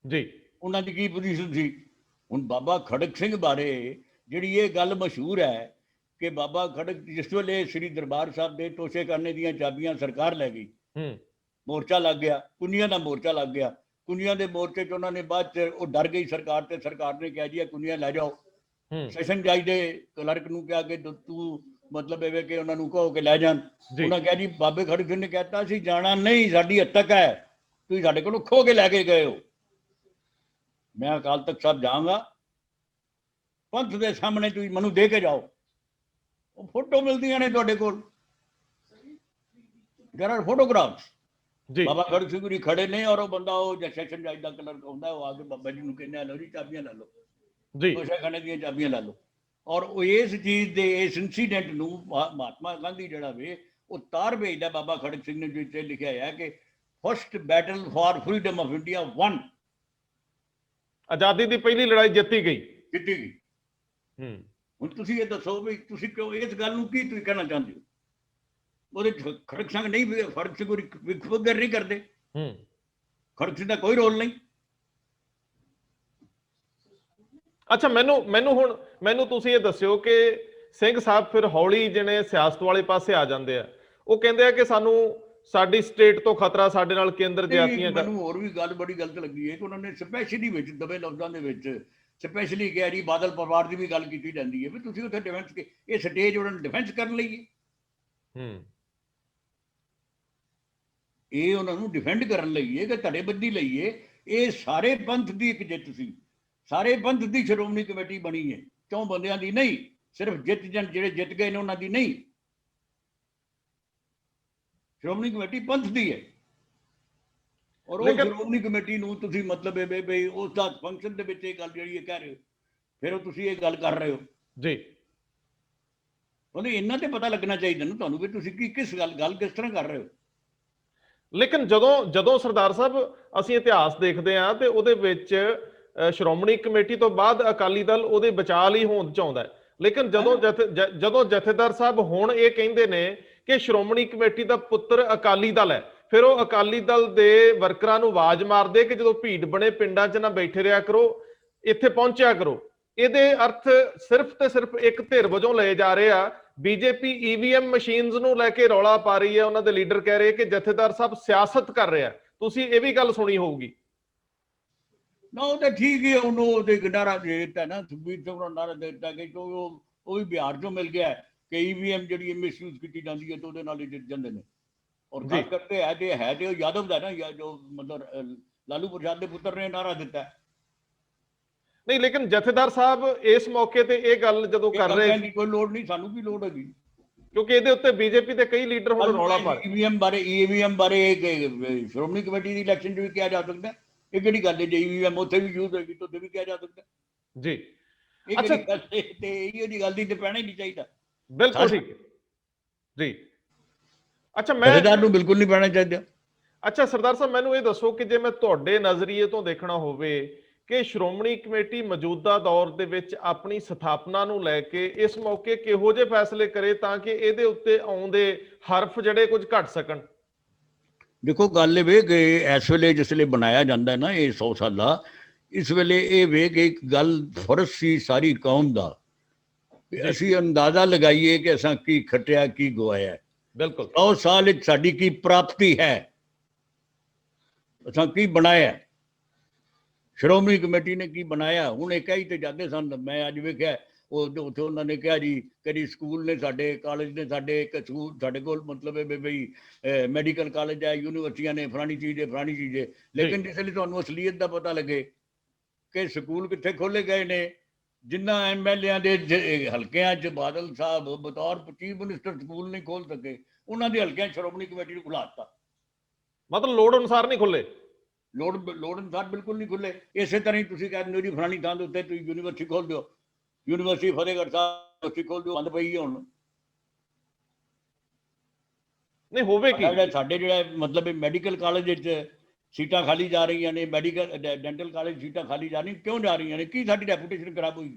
ਜੀ, ਉਹਨਾਂ ਦੀ ਕੀ ਪੋਜੀਸ਼ਨ ਸੀ। ਹੁਣ ਬਾਬਾ ਖੜਕ ਸਿੰਘ ਬਾਰੇ ਜਿਹੜੀ ਇਹ ਗੱਲ ਮਸ਼ਹੂਰ ਹੈ ਕਿ ਬਾਬਾ ਖੜਕ ਜਿਸ ਵੇਲੇ ਸ੍ਰੀ ਦਰਬਾਰ ਸਾਹਿਬ ਦੇ ਤੋਸ਼ੇਖਾਨੇ ਦੀਆਂ ਚਾਬੀਆਂ ਸਰਕਾਰ ਲੈ ਗਈ, ਮੋਰਚਾ ਲੱਗ ਗਿਆ, ਕੁੰਨੀਆਂ ਦਾ ਮੋਰਚਾ ਲੱਗ ਗਿਆ। ਕੁੰਨੀਆਂ ਦੇ ਮੋਰਚੇ 'ਚ ਉਹਨਾਂ ਨੇ ਬਾਅਦ 'ਚ ਉਹ ਡਰ ਗਈ ਸਰਕਾਰ, ਤੇ ਸਰਕਾਰ ਨੇ ਕਿਹਾ ਜੀ ਇਹ ਕੁੰਨੀਆਂ ਲੈ ਜਾਓ। ਸੈਸ਼ਨ ਜੱਜ ਦੇ ਕਲਰਕ ਨੂੰ ਕਿਹਾ ਕਿ ਤੂੰ ਮਤਲਬ ਇਹ ਕਿ ਉਹਨਾਂ ਨੂੰ ਕਹੋ ਕਿ ਲੈ ਜਾਣ। ਉਹਨਾਂ ਕਿਹਾ ਜੀ ਬਾਬੇ ਖੜਕ ਸਿੰਘ ਨੇ ਕਹਿਤਾ ਅਸੀਂ ਜਾਣਾ ਨਹੀਂ, ਸਾਡੀ ਹੱਤਕ ਹੈ, ਤੁਸੀਂ ਸਾਡੇ ਕੋਲੋਂ ਖੋ ਕੇ ਲੈ ਕੇ ਗਏ ਹੋ। ਮੈਂ ਅਕਾਲ ਤਖਤ ਸਾਹਿਬ ਜਾਵਾਂਗਾ, ਪੰਥ ਦੇ ਸਾਹਮਣੇ ਤੁਸੀਂ ਮੈਨੂੰ ਦੇ ਕੇ ਜਾਓ। ਉਹ ਫੋਟੋ ਮਿਲਦੀਆਂ ਨੇ ਤੁਹਾਡੇ ਕੋਲ, ਦੇयर ਆਰ ਫੋਟੋਗ੍ਰਾਫਸ। ਬਾਬਾ ਖੜਕ ਸਿੰਘ ਜੀ ਖੜੇ ਨੇ ਔਰ ਉਹ ਬੰਦਾ ਉਹ ਸੈਸ਼ਨ ਜੱਜ ਦਾ ਕਲਰਕ ਹੁੰਦਾ, ਉਹ ਆ ਕੇ ਬਾਬਾ ਜੀ ਨੂੰ ਕਹਿੰਦਾ ਲਓ ਜੀ ਚਾਬੀਆਂ ਲੈ ਲਓ, ਤੋਸ਼ੇਖਾਨੇ ਦੀਆਂ ਚਾਬੀਆਂ ਲੈ ਲਓ। ਔਰ ਉਹ ਇਸ ਚੀਜ਼ ਦੇ ਇਸ ਇਨਸੀਡੈਂਟ ਨੂੰ ਮਹਾਤਮਾ ਗਾਂਧੀ ਜਿਹੜਾ ਵੇ ਉਹ ਤਾਰ ਭੇਜਦਾ ਬਾਬਾ ਖੜਕ ਸਿੰਘ ਨੇ, ਜਿੱਥੇ ਲਿਖਿਆ ਹੈ ਕਿ first battle for freedom of India one, ਆਜ਼ਾਦੀ ਦੀ ਪਹਿਲੀ ਲੜਾਈ ਜਿੱਤੀ ਗਈ। ਹੁਣ ਤੁਸੀਂ ਇਹ ਦੱਸੋ ਵੀ ਤੁਸੀਂ ਕਿਉਂ ਇਸ ਗੱਲ ਨੂੰ ਕੀ ਤੁਸੀਂ ਕਹਿਣਾ ਚਾਹੁੰਦੇ ਹੋ? ਉਹਦੇ ਖੜਕ ਸਿੰਘ ਨਹੀਂ, ਖੜਕ ਸਿੰਘ ਫਿਕਰ ਨਹੀਂ ਕਰਦੇ, ਖੜਕ ਸਿੰਘ ਦਾ ਕੋਈ ਰੋਲ ਨਹੀਂ। ਅੱਛਾ, ਮੈਨੂੰ ਤੁਸੀਂ ਇਹ ਦੱਸਿਓ ਕਿ ਸਿੰਘ ਸਾਹਿਬ ਫਿਰ ਹੌਲੀ ਜਿਹਨੇ ਸਿਆਸਤ ਵਾਲੇ ਪਾਸੇ ਆ ਜਾਂਦੇ ਆ, ਉਹ ਕਹਿੰਦੇ ਆ ਕਿ ਸਾਨੂੰ ਸਾਡੀ ਸਟੇਟ ਤੋਂ ਖਤਰਾ, ਸਾਡੇ ਨਾਲ ਕੇਂਦਰ ਜ਼ਿਆਦਤੀਆਂ। ਮੈਨੂੰ ਹੋਰ ਵੀ ਗੱਲ ਬੜੀ ਗਲਤ ਲੱਗੀ ਹੈ ਕਿ ਉਹਨਾਂ ਨੇ ਸਪੈਸ਼ਲੀ ਵਿੱਚ ਦਬੇ ਲਫ਼ਜ਼ਾਂ ਦੇ ਵਿੱਚ ਸਪੈਸ਼ਲੀ ਕਿਹਾ ਜੀ ਬਾਦਲ ਪਰਿਵਾਰ ਦੀ ਵੀ ਗੱਲ ਕੀਤੀ ਜਾਂਦੀ ਹੈ ਵੀ ਤੁਸੀਂ ਉੱਥੇ ਡਿਫੈਂਸ, ਇਹ ਸਟੇਜ ਉਹਨਾਂ ਨੇ ਡਿਫੈਂਸ ਕਰਨ ਲਈ ਹੈ, ਇਹ ਉਹਨਾਂ ਨੂੰ ਡਿਫੈਂਡ ਕਰਨ ਲਈ ਹੈ ਕਿ ਧੜੇਬੰਦੀ ਲਈ ਹੈ। ਇਹ ਸਾਰੇ ਪੰਥ ਦੀ ਇੱਕ ਜਿੱਤ ਸੀ, ਸਾਰੇ ਪੰਥ ਦੀ ਸ਼੍ਰੋਮਣੀ ਕਮੇਟੀ ਬਣੀ ਹੈ, 4 ਬੰਦਿਆਂ ਦੀ ਨਹੀਂ, ਸਿਰਫ ਜਿਹੜੇ ਜਿੱਤ ਗਏ ਨੇ ਉਹਨਾਂ ਦੀ ਨਹੀਂ। ਸ਼੍ਰੋਮਣੀ ਕਮੇਟੀ ਪੰਥ ਦੀ ਹੈ ਔਰ ਉਹ ਸ਼੍ਰੋਮਣੀ ਕਮੇਟੀ ਨੂੰ ਤੁਸੀਂ ਮਤਲਬ ਇਹ ਬਈ ਉਸ ਦਾ ਫੰਕਸ਼ਨ ਦੇ ਵਿੱਚ ਇਹ ਗੱਲ ਜਿਹੜੀ ਕਹਿ ਰਹੇ ਹੋ, ਫਿਰ ਉਹ ਤੁਸੀਂ ਇਹ ਗੱਲ ਕਰ ਰਹੇ ਹੋ ਜੀ। ਉਹਨੇ ਇਹਨਾਂ ਤੇ ਪਤਾ ਲੱਗਣਾ ਚਾਹੀਦਾ ਨਾ ਤੁਹਾਨੂੰ ਵੀ ਤੁਸੀਂ ਕਿਸ ਗੱਲ ਕਿਸ ਤਰ੍ਹਾਂ ਕਰ ਰਹੇ ਹੋ। ਲੇਕਿਨ ਜਦੋਂ ਸਰਦਾਰ ਸਾਹਿਬ ਅਸੀਂ ਇਤਿਹਾਸ ਦੇਖਦੇ ਹਾਂ ਤੇ ਉਹਦੇ ਵਿੱਚ ਸ਼੍ਰੋਮਣੀ ਕਮੇਟੀ ਤੋਂ ਬਾਅਦ ਅਕਾਲੀ ਦਲ ਉਹਦੇ ਬਚਾਅ ਲਈ ਹੋਂਦ ਚ ਆਉਂਦਾ ਹੈ। ਲੇਕਿਨ ਜਦੋਂ ਜਥੇਦਾਰ ਸਾਹਿਬ ਹੁਣ ਇਹ ਕਹਿੰਦੇ ਨੇ ਕਿ ਸ਼੍ਰੋਮਣੀ ਕਮੇਟੀ ਦਾ ਪੁੱਤਰ ਅਕਾਲੀ ਦਲ ਹੈ, ਫਿਰ ਉਹ ਅਕਾਲੀ ਦਲ ਦੇ ਵਰਕਰਾਂ ਨੂੰ ਆਵਾਜ਼ ਮਾਰਦੇ ਕਿ ਜਦੋਂ ਭੀੜ ਬਣੇ ਪਿੰਡਾਂ 'ਚ ਨਾ ਬੈਠੇ ਰਿਹਾ ਕਰੋ, ਇੱਥੇ ਪਹੁੰਚਿਆ ਕਰੋ। ਇਹਦੇ ਅਰਥ ਸਿਰਫ ਤੇ ਸਿਰਫ ਇੱਕ ਧਿਰ ਵਜੋਂ ਲਏ ਜਾ ਰਹੇ ਆ। ਬੀਜੇਪੀ ਈਵੀਐਮ ਮਸ਼ੀਨਸ ਨੂੰ ਲੈ ਕੇ ਰੌਲਾ ਪਾ ਰਹੀ ਹੈ, ਉਹਨਾਂ ਦੇ ਲੀਡਰ ਕਹਿ ਰਹੇ ਕਿ ਜਥੇਦਾਰ ਸਾਹਿਬ ਸਿਆਸਤ ਕਰ ਰਿਹਾ। ਤੁਸੀਂ ਇਹ ਵੀ ਗੱਲ ਸੁਣੀ ਹੋਊਗੀ ਨਾ? ਉਹ ਤਾਂ ਠੀਕ ਹੈ, ਉਹਨੂੰ ਉਹਦੇ ਨਾਰਾ ਦੇ ਦਿੱਤਾ ਨਾ, ਸੁਖਬੀਰ ਸਿੰਘ ਨੂੰ ਨਾਰਾ ਦੇ ਦਿੱਤਾ ਕਿ ਉਹ ਵੀ ਬਿਹਾਰ ਚੋਂ ਮਿਲ ਗਿਆ ਕਿ ਈਵੀਐਮ ਜਿਹੜੀ ਮਿਸਯੂਜ਼ ਕੀਤੀ ਜਾਂਦੀ ਹੈ ਤੇ ਉਹਦੇ ਨਾਲ ਹੀ ਜਿੱਤ ਜਾਂਦੇ ਨੇ। ਔਰ ਖਾਸ ਕਰਕੇ ਹੈ ਤੇ ਉਹ ਯਾਦਵ ਦਾ ਨਾ, ਜੋ ਮਤਲਬ ਲਾਲੂ ਪ੍ਰਸਾਦ ਦੇ ਪੁੱਤਰ ਨੇ ਨਾਰਾ ਦਿੱਤਾ। ਨਹੀਂ, ਲੇਕਿਨ ਜਥੇਦਾਰ ਸਾਹਿਬ ਇਸ ਮੌਕੇ ਤੇ ਇਹ ਗੱਲ ਜਦੋਂ ਕਰ ਰਹੇ ਸੀ, ਕੋਈ ਲੋੜ ਨਹੀਂ, ਸਾਨੂੰ ਕੀ ਲੋੜ ਹੈਗੀ, ਕਿਉਂਕਿ ਇਹਦੇ ਉੱਤੇ ਬੀਜੇਪੀ ਦੇ ਕਈ ਲੀਡਰ ਹੁਣ ਰੌਲਾ ਪਾ ਰਹੇ। ਈਵੀਐਮ ਬਾਰੇ ਸ਼੍ਰੋਮਣੀ ਕਮੇਟੀ ਦੀ ਇਲੈਕਸ਼ਨ 'ਚ ਵੀ ਕਿਹਾ ਜਾ ਸਕਦਾ, ਇਹ ਕਿਹੜੀ ਗੱਲ ਹੈ, ਜੇ ਈਵੀਐਮ ਉੱਥੇ ਵੀ ਯੂਜ਼ ਹੋਏਗੀ ਤਾਂ ਉੱਥੇ ਵੀ ਕਿਹਾ ਜਾ ਸਕਦਾ ਜੀ। ਇਹ ਕਿਹੜੀ ਗੱਲ ਤੇ ਇਹੋ ਜਿਹੀ ਗੱਲ ਦੀ ਤੇ ਪੈਣਾ ਹੀ ਨਹੀਂ ਚਾਹੀਦਾ। ਬਿਲਕੁਲ ਠੀਕ ਹੈ ਜੀ। ਅੱਛਾ, ਮੈਂ ਜਥੇਦਾਰ ਨੂੰ ਬਿਲਕੁਲ ਨਹੀਂ ਪੈਣਾ ਚਾਹੀਦਾ। ਅੱਛਾ ਸਰਦਾਰ ਸਾਹਿਬ, ਮੈਨੂੰ ਇਹ ਦੱਸੋ ਕਿ ਜੇ ਮੈਂ ਤੁਹਾਡੇ ਨਜ਼ਰੀਏ ਤੋਂ ਦੇਖਣਾ ਹੋਵੇ ਕਿ ਸ਼੍ਰੋਮਣੀ ਕਮੇਟੀ ਮੌਜੂਦਾ ਦੌਰ ਦੇ ਵਿੱਚ ਆਪਣੀ ਸਥਾਪਨਾ ਨੂੰ ਲੈ ਕੇ ਇਸ ਮੌਕੇ ਕਿਹੋ ਜਿਹੇ ਫੈਸਲੇ ਕਰੇ ਤਾਂ ਕਿ ਇਹਦੇ ਉੱਤੇ ਆਉਂਦੇ ਹਰਫ ਜਿਹੜੇ ਕੁਝ ਘਟ ਸਕਣ। ਦੇਖੋ, ਗੱਲ ਇਹ ਵੇ ਕਿ ਇਸ ਵੇਲੇ ਜਿਸ ਵੇਲੇ ਬਣਾਇਆ ਜਾਂਦਾ ਨਾ ਇਹ 100 ਸਾਲਾ, ਇਸ ਵੇਲੇ ਇਹ ਵੇ ਕਿ ਇੱਕ ਗੱਲ ਫਰਜ਼ ਸੀ ਸਾਰੀ ਕੌਮ ਦਾ, ਅਸੀਂ ਅੰਦਾਜ਼ਾ ਲਗਾਈਏ ਕਿ ਅਸਾਂ ਕੀ ਖੱਟਿਆ ਕੀ ਗਵਾਇਆ। ਬਿਲਕੁਲ 100 ਸਾਲ ਵਿੱਚ ਸਾਡੀ ਕੀ ਪ੍ਰਾਪਤੀ ਹੈ, ਅਸਾਂ ਕੀ ਬਣਾਇਆ, ਸ਼੍ਰੋਮਣੀ ਕਮੇਟੀ ਨੇ ਕੀ ਬਣਾਇਆ। ਹੁਣ ਇਹ ਕਹੀ ਤੇ ਜਾਂਦੇ ਸਨ, ਮੈਂ ਅੱਜ ਵੇਖਿਆ ਉਹ ਉੱਥੇ ਉਹਨਾਂ ਨੇ ਕਿਹਾ ਜੀ ਕਦੀ ਸਕੂਲ ਨੇ ਸਾਡੇ, ਕਾਲਜ ਨੇ ਸਾਡੇ, ਇੱਕ ਸਕੂਲ ਸਾਡੇ ਕੋਲ ਮਤਲਬ ਹੈ ਬਈ ਮੈਡੀਕਲ ਕਾਲਜ ਹੈ, ਯੂਨੀਵਰਸਿਟੀਆਂ ਨੇ, ਫਲਾਣੀ ਚੀਜ਼ ਹੈ ਫਲਾਣੀ ਚੀਜ਼ ਹੈ। ਲੇਕਿਨ ਜਿਸ ਲਈ ਤੁਹਾਨੂੰ ਅਸਲੀਅਤ ਦਾ ਪਤਾ ਲੱਗੇ ਕਿ ਸਕੂਲ ਕਿੱਥੇ ਖੋਲੇ ਗਏ ਨੇ, ਜਿਨ੍ਹਾਂ ਐਮਐਲਏ ਦੇ ਹਲਕਿਆਂ 'ਚ ਬਾਦਲ ਸਾਹਿਬ ਬਤੌਰ ਚੀਫ ਮਿਨਿਸਟਰ ਸਕੂਲ ਨਹੀਂ ਖੋਲ ਸਕੇ, ਉਹਨਾਂ ਦੇ ਹਲਕਿਆਂ ਸ਼੍ਰੋਮਣੀ ਕਮੇਟੀ ਨੂੰ ਖੁਲਾ ਦਿੱਤਾ। ਮਤਲਬ ਲੋੜ ਅਨੁਸਾਰ ਨਹੀਂ ਖੁੱਲੇ, ਲੋੜ ਅਨੁਸਾਰ ਬਿਲਕੁਲ ਨਹੀਂ ਖੁੱਲੇ। ਇਸੇ ਤਰ੍ਹਾਂ ਹੀ ਤੁਸੀਂ ਕਹਿੰਦੇ ਹੋ ਜੀ ਫਲਾਣੀ ਥਾਂ ਦੇ ਉੱਤੇ ਤੁਸੀਂ ਯੂਨੀਵਰਸਿਟੀ ਖੋਲ ਦਿਓ, ਯੂਨੀਵਰਸਿਟੀ ਫਤਿਹਗੜ੍ਹ ਸਾਹਿਬ ਯੂਨੀਵਰਸਿਟੀ ਖੋਲ ਦਿਓ, ਬੰਦ ਪਈ ਹੈ ਹੁਣ। ਨਹੀਂ ਹੋਵੇ ਕੀ, ਸਾਡੇ ਜਿਹੜਾ ਮਤਲਬ ਮੈਡੀਕਲ ਕਾਲਜ ਵਿੱਚ ਸੀਟਾਂ ਖਾਲੀ ਜਾ ਰਹੀਆਂ ਨੇ, ਮੈਡੀਕਲ ਡੈਂਟਲ ਕਾਲਜ ਸੀਟਾਂ ਖਾਲੀ ਜਾ ਰਹੀਆਂ, ਕਿਉਂ ਜਾ ਰਹੀਆਂ ਨੇ? ਕੀ ਸਾਡੀ ਰੈਪੂਟੇਸ਼ਨ ਖਰਾਬ ਹੋਈ,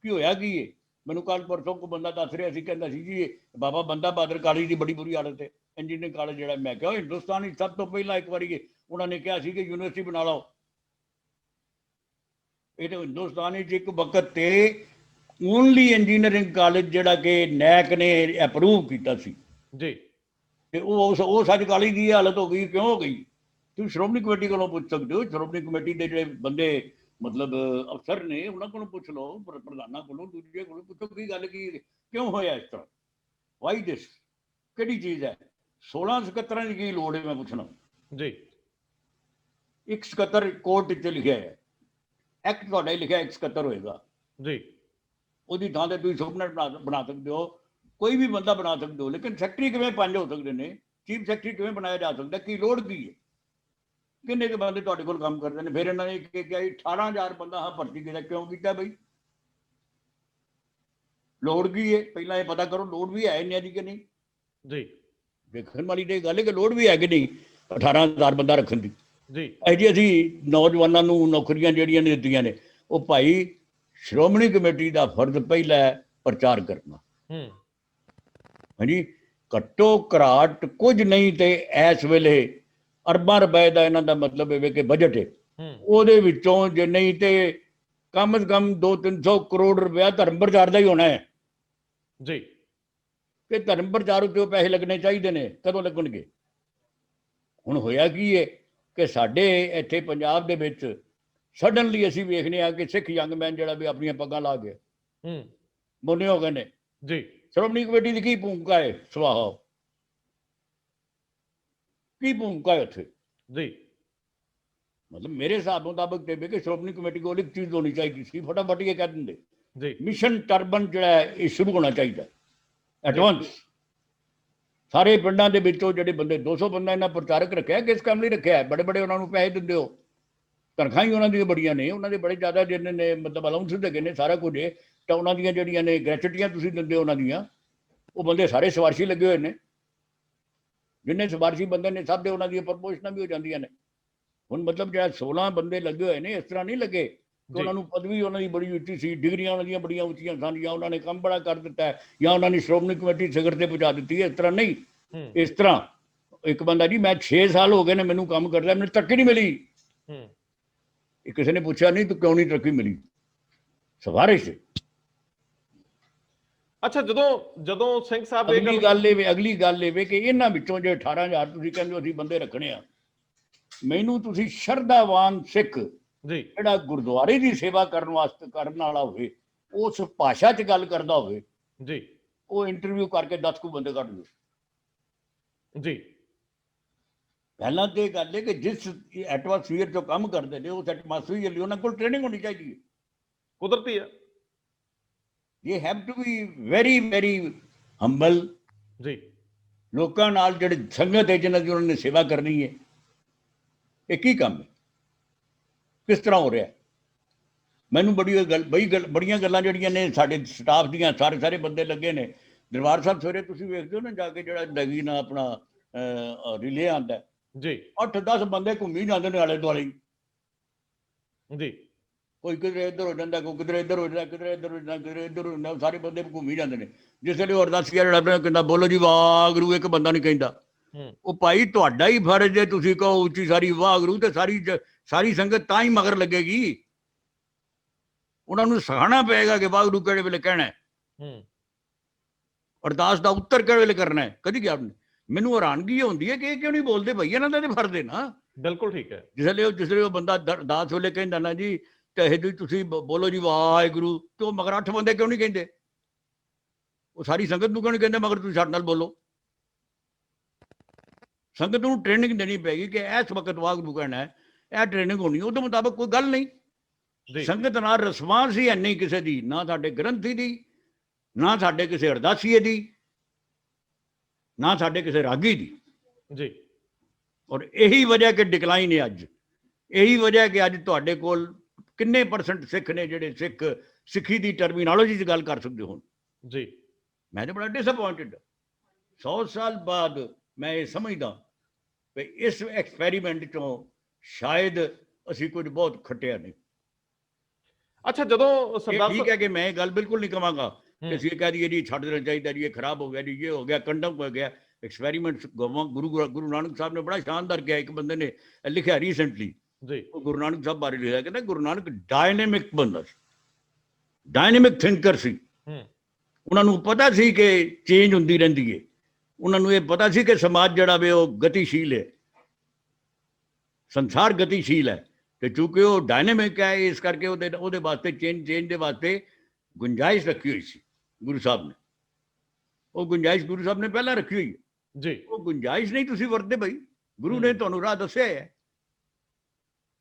ਕੀ ਹੋਇਆ ਕੀ ਹੈ? ਮੈਨੂੰ ਕੱਲ ਪਰਸੋਂ ਕੋ ਬੰਦਾ ਦੱਸ ਰਿਹਾ ਸੀ, ਕਹਿੰਦਾ ਸੀ ਜੀ ਬਾਬਾ ਬੰਦਾ ਬਹਾਦਰ ਕਾਲਜ ਦੀ ਬੜੀ ਬੁਰੀ ਹਾਲਤ ਹੈ, ਇੰਜੀਨੀਅਰਿੰਗ ਕਾਲਜ ਜਿਹੜਾ। ਮੈਂ ਕਿਹਾ ਹਿੰਦੁਸਤਾਨ ਵਿੱਚ ਸਭ ਤੋਂ ਪਹਿਲਾਂ ਇੱਕ ਵਾਰੀ ਉਹਨਾਂ ਨੇ ਕਿਹਾ ਸੀ ਕਿ ਯੂਨੀਵਰਸਿਟੀ ਬਣਾ ਲਓ। ਇਹ ਤਾਂ ਹਿੰਦੁਸਤਾਨ ਵਿੱਚ ਇੱਕ ਵਕਤ ਤੇ ਓਨਲੀ ਇੰਜੀਨੀਅਰਿੰਗ ਕਾਲਜ ਜਿਹੜਾ ਕਿ ਨੈਕ ਨੇ ਅਪਰੂਵ ਕੀਤਾ ਸੀ ਜੀ, ਤੇ ਉਹ ਸੱਚ ਕਾਲਜ ਦੀ ਹਾਲਤ ਹੋ ਗਈ। ਕਿਉਂ ਹੋ ਗਈ? ਤੁਸੀਂ ਸ਼੍ਰੋਮਣੀ ਕਮੇਟੀ ਕੋਲੋਂ ਪੁੱਛ ਸਕਦੇ ਹੋ। ਸ਼੍ਰੋਮਣੀ ਕਮੇਟੀ ਦੇ ਜਿਹੜੇ ਬੰਦੇ ਮਤਲਬ ਅਫਸਰ ਨੇ ਉਹਨਾਂ ਕੋਲੋਂ ਪੁੱਛ ਲਓ, ਪ੍ਰਧਾਨਾਂ ਕੋਲੋਂ, ਦੂਜੇ ਕੋਲੋਂ ਪੁੱਛੋ ਕੀ ਗੱਲ ਕੀ, ਕਿਉਂ ਹੋਇਆ ਇਸ ਤਰ੍ਹਾਂ, ਵਾਈ ਦਿਸ, ਕਿਹੜੀ ਚੀਜ਼ ਹੈ? 16 ਸਕੱਤਰਾਂ ਦੀ ਕੀ ਲੋੜ ਹੈ, ਮੈਂ ਪੁੱਛਣਾ ਜੀ। ਇੱਕ ਸਕੱਤਰ ਕੋਰਟ 'ਚ ਲਿਖਿਆ ਹੈ, ਐਕਟ ਤੁਹਾਡਾ ਹੀ ਲਿਖਿਆ ਇੱਕ ਸਕੱਤਰ ਹੋਏਗਾ ਜੀ, ਉਹਦੀ ਥਾਂ ਤੇ ਤੁਸੀਂ ਸੁਪਰਡੈਂਟ ਬਣਾ ਸਕਦੇ ਹੋ, ਕੋਈ ਵੀ ਬੰਦਾ ਬਣਾ ਸਕਦੇ ਹੋ। ਲੇਕਿਨ ਸੈਕਟਰੀ ਕਿਵੇਂ 5 ਹੋ ਸਕਦੇ ਨੇ? ਚੀਫ ਸੈਕਟਰੀ ਕਿਵੇਂ ਬਣਾਇਆ ਜਾ ਸਕਦਾ? ਕੀ ਲੋੜ ਕੀ ਹੈ? ਕਿੰਨੇ ਕੁ ਬੰਦੇ ਤੁਹਾਡੇ ਕੋਲ ਕੰਮ ਕਰਦੇ ਨੇ? ਫਿਰ ਇਹਨਾਂ ਨੇ ਕਿਹਾ 18,000 ਬੰਦਾ ਹਾਂ ਭਰਤੀ ਕੀਤਾ। ਕਿਉਂ ਕੀਤਾ ਬਈ? ਲੋੜ ਕੀ ਹੈ? ਪਹਿਲਾਂ ਇਹ ਪਤਾ ਕਰੋ ਲੋੜ ਵੀ ਹੈ ਇੰਨੀ ਦੀ ਕਿ ਨਹੀਂ ਜੀ। ਦੇਖਣ ਵਾਲੀ ਤੇ ਗੱਲ ਹੈ ਕਿ ਲੋੜ ਵੀ ਹੈ ਕਿ ਨਹੀਂ 18,000 ਬੰਦਾ ਰੱਖਣ ਦੀ ਜੀ। ਜੀ ਅਸੀਂ ਨੌਜਵਾਨਾਂ ਨੂੰ ਨੌਕਰੀਆਂ ਜਿਹੜੀਆਂ ਨੇ ਦਿੱਤੀਆਂ ਨੇ, ਉਹ ਭਾਈ ਸ਼੍ਰੋਮਣੀ ਕਮੇਟੀ ਦਾ ਫਰਜ਼ ਪਹਿਲਾ ਹੈ ਪ੍ਰਚਾਰ ਕਰਨਾ। ਹਾਂਜੀ, ਘੱਟੋ ਘੱਟ ਕੁਝ ਨਹੀਂ ਤੇ ਇਸ ਵੇਲੇ ਅਰਬਾਂ ਰੁਪਏ ਦਾ ਇਹਨਾਂ ਦਾ ਮਤਲਬ ਇਹ ਕਿ ਬਜਟ ਹੈ, ਉਹਦੇ ਵਿੱਚੋਂ ਜੇ ਨਹੀਂ ਤੇ ਕਮ ਸੇ ਕਮ 200-300 ਕਰੋੜ ਰੁਪਇਆ ਧਰਮ ਪ੍ਰਚਾਰ ਦਾ ਹੀ ਹੋਣਾ ਹੈ ਜੀ। ਕਿ ਧਰਮ ਪ੍ਰਚਾਰ ਉੱਤੇ ਪੈਸੇ ਲੱਗਣੇ ਚਾਹੀਦੇ ਨੇ, ਕਦੋਂ ਲੱਗਣਗੇ? ਹੁਣ ਹੋਇਆ ਕੀ ਹੈ ਕਿ ਸਾਡੇ ਇੱਥੇ ਪੰਜਾਬ ਦੇ ਵਿੱਚ ਸਡਨਲੀ ਅਸੀਂ ਵੇਖਦੇ ਹਾਂ ਕਿ ਸਿੱਖ ਯੰਗਮੈਨ ਜਿਹੜਾ ਵੀ ਆਪਣੀਆਂ ਪੱਗਾਂ ਲਾ ਕੇ ਮੁੰਨੇ ਹੋ ਗਏ ਨੇ ਜੀ। ਸ਼੍ਰੋਮਣੀ ਕਮੇਟੀ ਦੀ ਕੀ ਭੂਮਿਕਾ ਹੈ? ਸਵਾਹ ਕੀ ਭੂਮਿਕਾ ਹੈ ਉੱਥੇ ਜੀ? ਮਤਲਬ ਮੇਰੇ ਹਿਸਾਬ ਮੁਤਾਬਕ ਤੇ ਕਿ ਸ਼੍ਰੋਮਣੀ ਕਮੇਟੀ ਕੋਲ ਇੱਕ ਚੀਜ਼ ਹੋਣੀ ਚਾਹੀਦੀ ਸੀ, ਫਟਾਫਟ ਇਹ ਕਹਿ ਦਿੰਦੇ ਜੀ, ਮਿਸ਼ਨ ਟਰਬਨ ਜਿਹੜਾ ਹੈ ਇਹ ਸ਼ੁਰੂ ਹੋਣਾ ਚਾਹੀਦਾ ਐਡਵਾਂਸ। ਸਾਰੇ ਪਿੰਡਾਂ ਦੇ ਵਿੱਚੋਂ ਜਿਹੜੇ ਬੰਦੇ 200 ਬੰਦਾ ਇਹਨਾਂ ਪ੍ਰਚਾਰਕ ਰੱਖਿਆ, ਕਿਸ ਕੰਮ ਲਈ ਰੱਖਿਆ? ਬੜੇ ਬੜੇ ਉਹਨਾਂ ਨੂੰ ਪੈਸੇ ਦਿੰਦੇ ਹੋ, ਤਨਖਾਹਾਂ ਹੀ ਉਹਨਾਂ ਦੀਆਂ ਬੜੀਆਂ ਨੇ, ਉਹਨਾਂ ਦੇ ਬੜੇ ਜ਼ਿਆਦਾ ਜਿਹਨੇ ਨੇ ਮਤਲਬ ਅਲਾਊਂਸਸ ਹੈਗੇ ਨੇ, ਸਾਰਾ ਕੁਝ ਹੈ। ਤਾਂ ਉਹਨਾਂ ਦੀਆਂ ਜਿਹੜੀਆਂ ਨੇ ਗ੍ਰੈਚੁਟੀਆਂ ਤੁਸੀਂ ਦਿੰਦੇ ਹੋ ਉਹਨਾਂ ਦੀਆਂ, ਉਹ ਬੰਦੇ ਸਾਰੇ ਸਿਫਾਰਸ਼ੀ ਲੱਗੇ ਹੋਏ ਨੇ। ਜਿੰਨੇ ਸਿਫਾਰਸ਼ੀ ਬੰਦੇ ਨੇ ਸਭ ਦੇ ਉਹਨਾਂ ਦੀਆਂ ਪ੍ਰਮੋਸ਼ਨਾਂ ਵੀ ਹੋ ਜਾਂਦੀਆਂ ਨੇ। ਹੁਣ ਮਤਲਬ ਜਿਹੜਾ 16 ਬੰਦੇ ਲੱਗੇ ਹੋਏ ਨੇ, ਇਸ ਤਰ੍ਹਾਂ ਨਹੀਂ ਲੱਗੇ ਕਿ ਉਹਨਾਂ ਨੂੰ ਪਦਵੀ ਉਹਨਾਂ ਦੀ ਬੜੀ ਉੱਚੀ ਸੀ, ਡਿਗਰੀਆਂ ਉਹਨਾਂ ਦੀਆਂ ਬੜੀਆਂ ਉੱਚੀਆਂ ਸਨ, ਜਾਂ ਉਹਨਾਂ ਨੇ ਕੰਮ ਬੜਾ ਕਰ ਦਿੱਤਾ ਹੈ, ਜਾਂ ਉਹਨਾਂ ਨੇ ਸ਼੍ਰੋਮਣੀ ਕਮੇਟੀ ਸਿਖਰ ਤੇ ਪਹੁੰਚਾ ਦਿੱਤੀ ਹੈ। ਇਸ ਤਰ੍ਹਾਂ ਨਹੀਂ। ਇਸ ਤਰ੍ਹਾਂ ਇੱਕ ਬੰਦਾ ਜੀ ਮੈਂ 6 ਸਾਲ ਹੋ ਗਏ ਨੇ ਮੈਨੂੰ ਕੰਮ ਕਰਦਾ, ਮੈਨੂੰ ਤਰੱਕੀ ਨਹੀਂ ਮਿਲੀ। ਕਿਸੇ ਨੇ ਪੁੱਛਿਆ ਨਹੀਂ ਤੂੰ ਕਿਉਂ ਨਹੀਂ ਤਰੱਕੀ ਮਿਲੀ? ਸਿਫਾਰਿਸ਼। ਅੱਛਾ, ਜਦੋਂ ਸਿੰਘ ਸਾਹਿਬ ਅਗਲੀ ਗੱਲ ਇਹ ਵੇ ਕਿ ਇਹਨਾਂ ਵਿੱਚੋਂ ਜੇ 18,000 ਤੁਸੀਂ ਕਹਿੰਦੇ ਹੋ ਅਸੀਂ ਬੰਦੇ ਰੱਖਣੇ ਆ, ਮੈਨੂੰ ਤੁਸੀਂ ਸ਼ਰਧਾਵਾਨ ਸਿੱਖ ਜੀ ਜਿਹੜਾ ਗੁਰਦੁਆਰੇ ਦੀ ਸੇਵਾ ਕਰਨ ਵਾਲਾ ਹੋਵੇ, ਉਸ ਭਾਸ਼ਾ 'ਚ ਗੱਲ ਕਰਦਾ ਹੋਵੇ ਜੀ, ਉਹ ਇੰਟਰਵਿਊ ਕਰਕੇ 10 ਕੁ ਬੰਦੇ ਕੱਢ ਲਓ ਜੀ। ਪਹਿਲਾਂ ਤੇ ਗੱਲ ਹੈ ਕਿ ਜਿਸ ਐਟਮੋਸਫੀਅਰ 'ਚੋਂ ਕੰਮ ਕਰਦੇ ਨੇ ਉਸ ਐਟਮੋਸਫੀਅਰ ਲਈ ਉਹਨਾਂ ਕੋਲ ਟ੍ਰੇਨਿੰਗ ਹੋਣੀ ਚਾਹੀਦੀ ਹੈ ਕੁਦਰਤੀ ਹੈ you have to be very very humble ਜੀ। ਲੋਕਾਂ ਨਾਲ ਜਿਹੜੇ ਸੰਗਤ ਹੈ ਜਿਹਨਾਂ ਦੀ ਉਹਨਾਂ ਨੇ ਸੇਵਾ ਕਰਨੀ ਹੈ, ਇਹ ਕੀ ਕੰਮ ਹੈ, ਕਿਸ ਤਰ੍ਹਾਂ ਹੋ ਰਿਹਾ? ਮੈਨੂੰ ਬੜੀਆਂ ਗੱਲਾਂ ਜਿਹੜੀਆਂ ਨੇ ਸਾਡੇ ਸਟਾਫ ਦੀਆਂ, ਸਾਰੇ ਬੰਦੇ ਲੱਗੇ ਨੇ। ਦਰਬਾਰ ਸਾਹਿਬ ਸਵੇਰੇ ਤੁਸੀਂ ਵੇਖਦੇ ਹੋ ਨਾ ਜਾ ਕੇ, ਜਿਹੜਾ ਡਗੀ ਨਾਲ ਆਪਣਾ ਰਿਲੇ ਆਉਂਦਾ ਜੀ, 8-10 ਬੰਦੇ ਘੁੰਮੀ ਜਾਂਦੇ ਨੇ ਆਲੇ ਦੁਆਲੇ ਜੀ। ਕੋਈ ਕਿਧਰੇ ਇੱਧਰ ਹੋ ਜਾਂਦਾ, ਕੋਈ ਕਿਧਰੇ ਇੱਧਰ ਹੋ ਜਾਂਦਾ, ਕਿਧਰੇ ਇੱਧਰ ਹੋ ਜਾਂਦਾ, ਕਿਧਰੇ ਇੱਧਰ ਹੋ ਜਾਂਦਾ, ਸਾਰੇ ਬੰਦੇ ਘੁੰਮੀ ਜਾਂਦੇ ਨੇ। ਜਿਸ ਵੇਲੇ ਉਹ ਅਰਦਾਸੀਆ ਜਿਹੜਾ ਕਹਿੰਦਾ ਬੋਲੋ ਜੀ ਵਾਹਿਗੁਰੂ, ਇੱਕ ਬੰਦਾ ਨਹੀਂ ਕਹਿੰਦਾ। ਉਹ ਭਾਈ ਤੁਹਾਡਾ ਹੀ ਫਰਜ਼ ਹੈ, ਤੁਸੀਂ ਕਹੋ ਉੱਚੀ ਸਾਰੀ ਵਾਹਿਗੁਰੂ, ਤੇ ਸਾਰੀ ਸੰਗਤ ਤਾਂ ਹੀ ਮਗਰ ਲੱਗੇਗੀ। ਉਹਨਾਂ ਨੂੰ ਸਿਖਾਉਣਾ ਪਏਗਾ ਕਿ ਵਾਹਿਗੁਰੂ ਕਿਹੜੇ ਵੇਲੇ ਕਹਿਣਾ, ਅਰਦਾਸ ਦਾ ਉੱਤਰ ਕਿਹੜੇ ਵੇਲੇ ਕਰਨਾ ਹੈ। ਕਦੀ ਕਿਹਾ ਮੈਨੂੰ ਹੈਰਾਨਗੀ ਹੁੰਦੀ ਹੈ ਕਿ ਇਹ ਕਿਉਂ ਨਹੀਂ ਬੋਲਦੇ ਭਾਈ, ਇਹਨਾਂ ਦਾ ਤੇ ਫਰਜ਼ ਹੈ ਨਾ। ਬਿਲਕੁਲ ਠੀਕ ਹੈ। ਜਿਸ ਵੇਲੇ ਉਹ ਬੰਦਾ ਅਰਦਾਸ ਵੇਲੇ ਕਹਿੰਦਾ ਨਾ ਜੀ ਤੇ ਤੁਸੀਂ ਬੋਲੋ ਜੀ ਵਾਹਿਗੁਰੂ, ਤੇ ਉਹ ਮਗਰ 8 ਬੰਦੇ ਕਿਉਂ ਨਹੀਂ ਕਹਿੰਦੇ? ਉਹ ਸਾਰੀ ਸੰਗਤ ਨੂੰ ਕਿਉਂ ਨਹੀਂ ਕਹਿੰਦੇ ਮਗਰ ਤੁਸੀਂ ਸਾਡੇ ਨਾਲ ਬੋਲੋ? ਸੰਗਤ ਨੂੰ ਟ੍ਰੇਨਿੰਗ ਦੇਣੀ ਪਏਗੀ ਕਿ ਇਸ ਵਕਤ ਵਾਹਿਗੁਰੂ ਕਹਿਣਾ ਹੈ, ਇਹ ਟ੍ਰੇਨਿੰਗ ਹੋਣੀ। ਉਹਦੇ ਮੁਤਾਬਕ ਕੋਈ ਗੱਲ ਨਹੀਂ। ਸੰਗਤ ਨਾਲ ਰਿਸਪਾਂਸ ਹੀ ਹੈ ਨਹੀਂ ਕਿਸੇ ਦੀ, ਨਾ ਸਾਡੇ ਗ੍ਰੰਥੀ ਦੀ, ਨਾ ਸਾਡੇ ਕਿਸੇ ਅਰਦਾਸੀਏ ਦੀ, ਨਾ ਸਾਡੇ ਕਿਸੇ ਰਾਗੀ ਦੀ ਜੀ। ਔਰ ਇਹੀ ਵਜ੍ਹਾ ਕਿ ਡਿਕਲਾਈਨ ਹੈ ਅੱਜ। ਇਹੀ ਵਜ੍ਹਾ ਕਿ ਅੱਜ ਤੁਹਾਡੇ ਕੋਲ ਕਿੰਨੇ % ਸਿੱਖ ਨੇ ਜਿਹੜੇ ਸਿੱਖੀ ਦੀ ਟਰਮੀਨੋਲੋਜੀ 'ਚ ਗੱਲ ਕਰ ਸਕਦੇ ਹੋਣ ਜੀ। ਮੈਂ ਤਾਂ ਬੜਾ ਡਿਸਅਪੁਆਇੰਟਡ। 100 ਸਾਲ ਬਾਅਦ ਮੈਂ ਇਹ ਸਮਝਦਾ ਵੀ ਇਸ ਐਕਸਪੈਰੀਮੈਂਟ 'ਚੋਂ ਸ਼ਾਇਦ ਅਸੀਂ ਕੁਝ ਬਹੁਤ ਖੱਟਿਆ ਨਹੀਂ। ਅੱਛਾ, ਜਦੋਂ ਸਰਦਾਰ ਠੀਕ ਹੈ ਕਿ ਮੈਂ ਇਹ ਗੱਲ ਬਿਲਕੁਲ ਨਹੀਂ ਕਹਾਂਗਾ ਕਿ ਅਸੀਂ ਕਹਿ ਦਈਏ ਜੀ ਛੱਡ ਦੇਣਾ ਚਾਹੀਦਾ ਜੀ, ਇਹ ਖਰਾਬ ਹੋ ਗਿਆ ਜੀ, ਇਹ ਹੋ ਗਿਆ, ਕੰਡਮ ਹੋ ਗਿਆ। ਐਕਸਪੈਰੀਮੈਂਟ ਗੁਰੂ ਨਾਨਕ ਸਾਹਿਬ ਨੇ ਬੜਾ ਸ਼ਾਨਦਾਰ ਕਿਹਾ। ਇੱਕ ਬੰਦੇ ਨੇ ਲਿਖਿਆ ਰੀਸੈਂਟਲੀ ਜੀ, ਉਹ ਗੁਰੂ ਨਾਨਕ ਸਾਹਿਬ ਬਾਰੇ ਲਿਖਿਆ, ਕਹਿੰਦਾ ਗੁਰੂ ਨਾਨਕ ਡਾਇਨੈਮਿਕ ਬੰਦਾ ਸੀ, ਡਾਇਨੈਮਿਕ ਥਿੰਕਰ ਸੀ। ਉਹਨਾਂ ਨੂੰ ਪਤਾ ਸੀ ਕਿ ਚੇਂਜ ਹੁੰਦੀ ਰਹਿੰਦੀ ਹੈ। ਉਹਨਾਂ ਨੂੰ ਇਹ ਪਤਾ ਸੀ ਕਿ ਸਮਾਜ ਜਿਹੜਾ ਵੇ ਉਹ ਗਤੀਸ਼ੀਲ ਹੈ, ਸੰਸਾਰ ਗਤੀਸ਼ੀਲ ਹੈ, ਤੇ ਚੂੰਕਿ ਉਹ ਡਾਇਨੈਮਿਕ ਹੈ ਇਸ ਕਰਕੇ ਉਹਦੇ ਵਾਸਤੇ ਚੇਂਜ ਦੇ ਵਾਸਤੇ ਗੁੰਜਾਇਸ਼ ਰੱਖੀ ਹੋਈ ਸੀ ਗੁਰੂ ਸਾਹਿਬ ਨੇ। ਉਹ ਗੁੰਜਾਇਸ਼ ਗੁਰੂ ਸਾਹਿਬ ਨੇ ਪਹਿਲਾਂ ਰੱਖੀ ਹੋਈ ਹੈ ਜੀ। ਉਹ ਗੁੰਜਾਇਸ਼ ਨਹੀਂ ਤੁਸੀਂ ਵਰਤਦੇ ਬਈ, ਗੁਰੂ ਨੇ ਤੁਹਾਨੂੰ ਰਾਹ ਦੱਸਿਆ ਹੈ।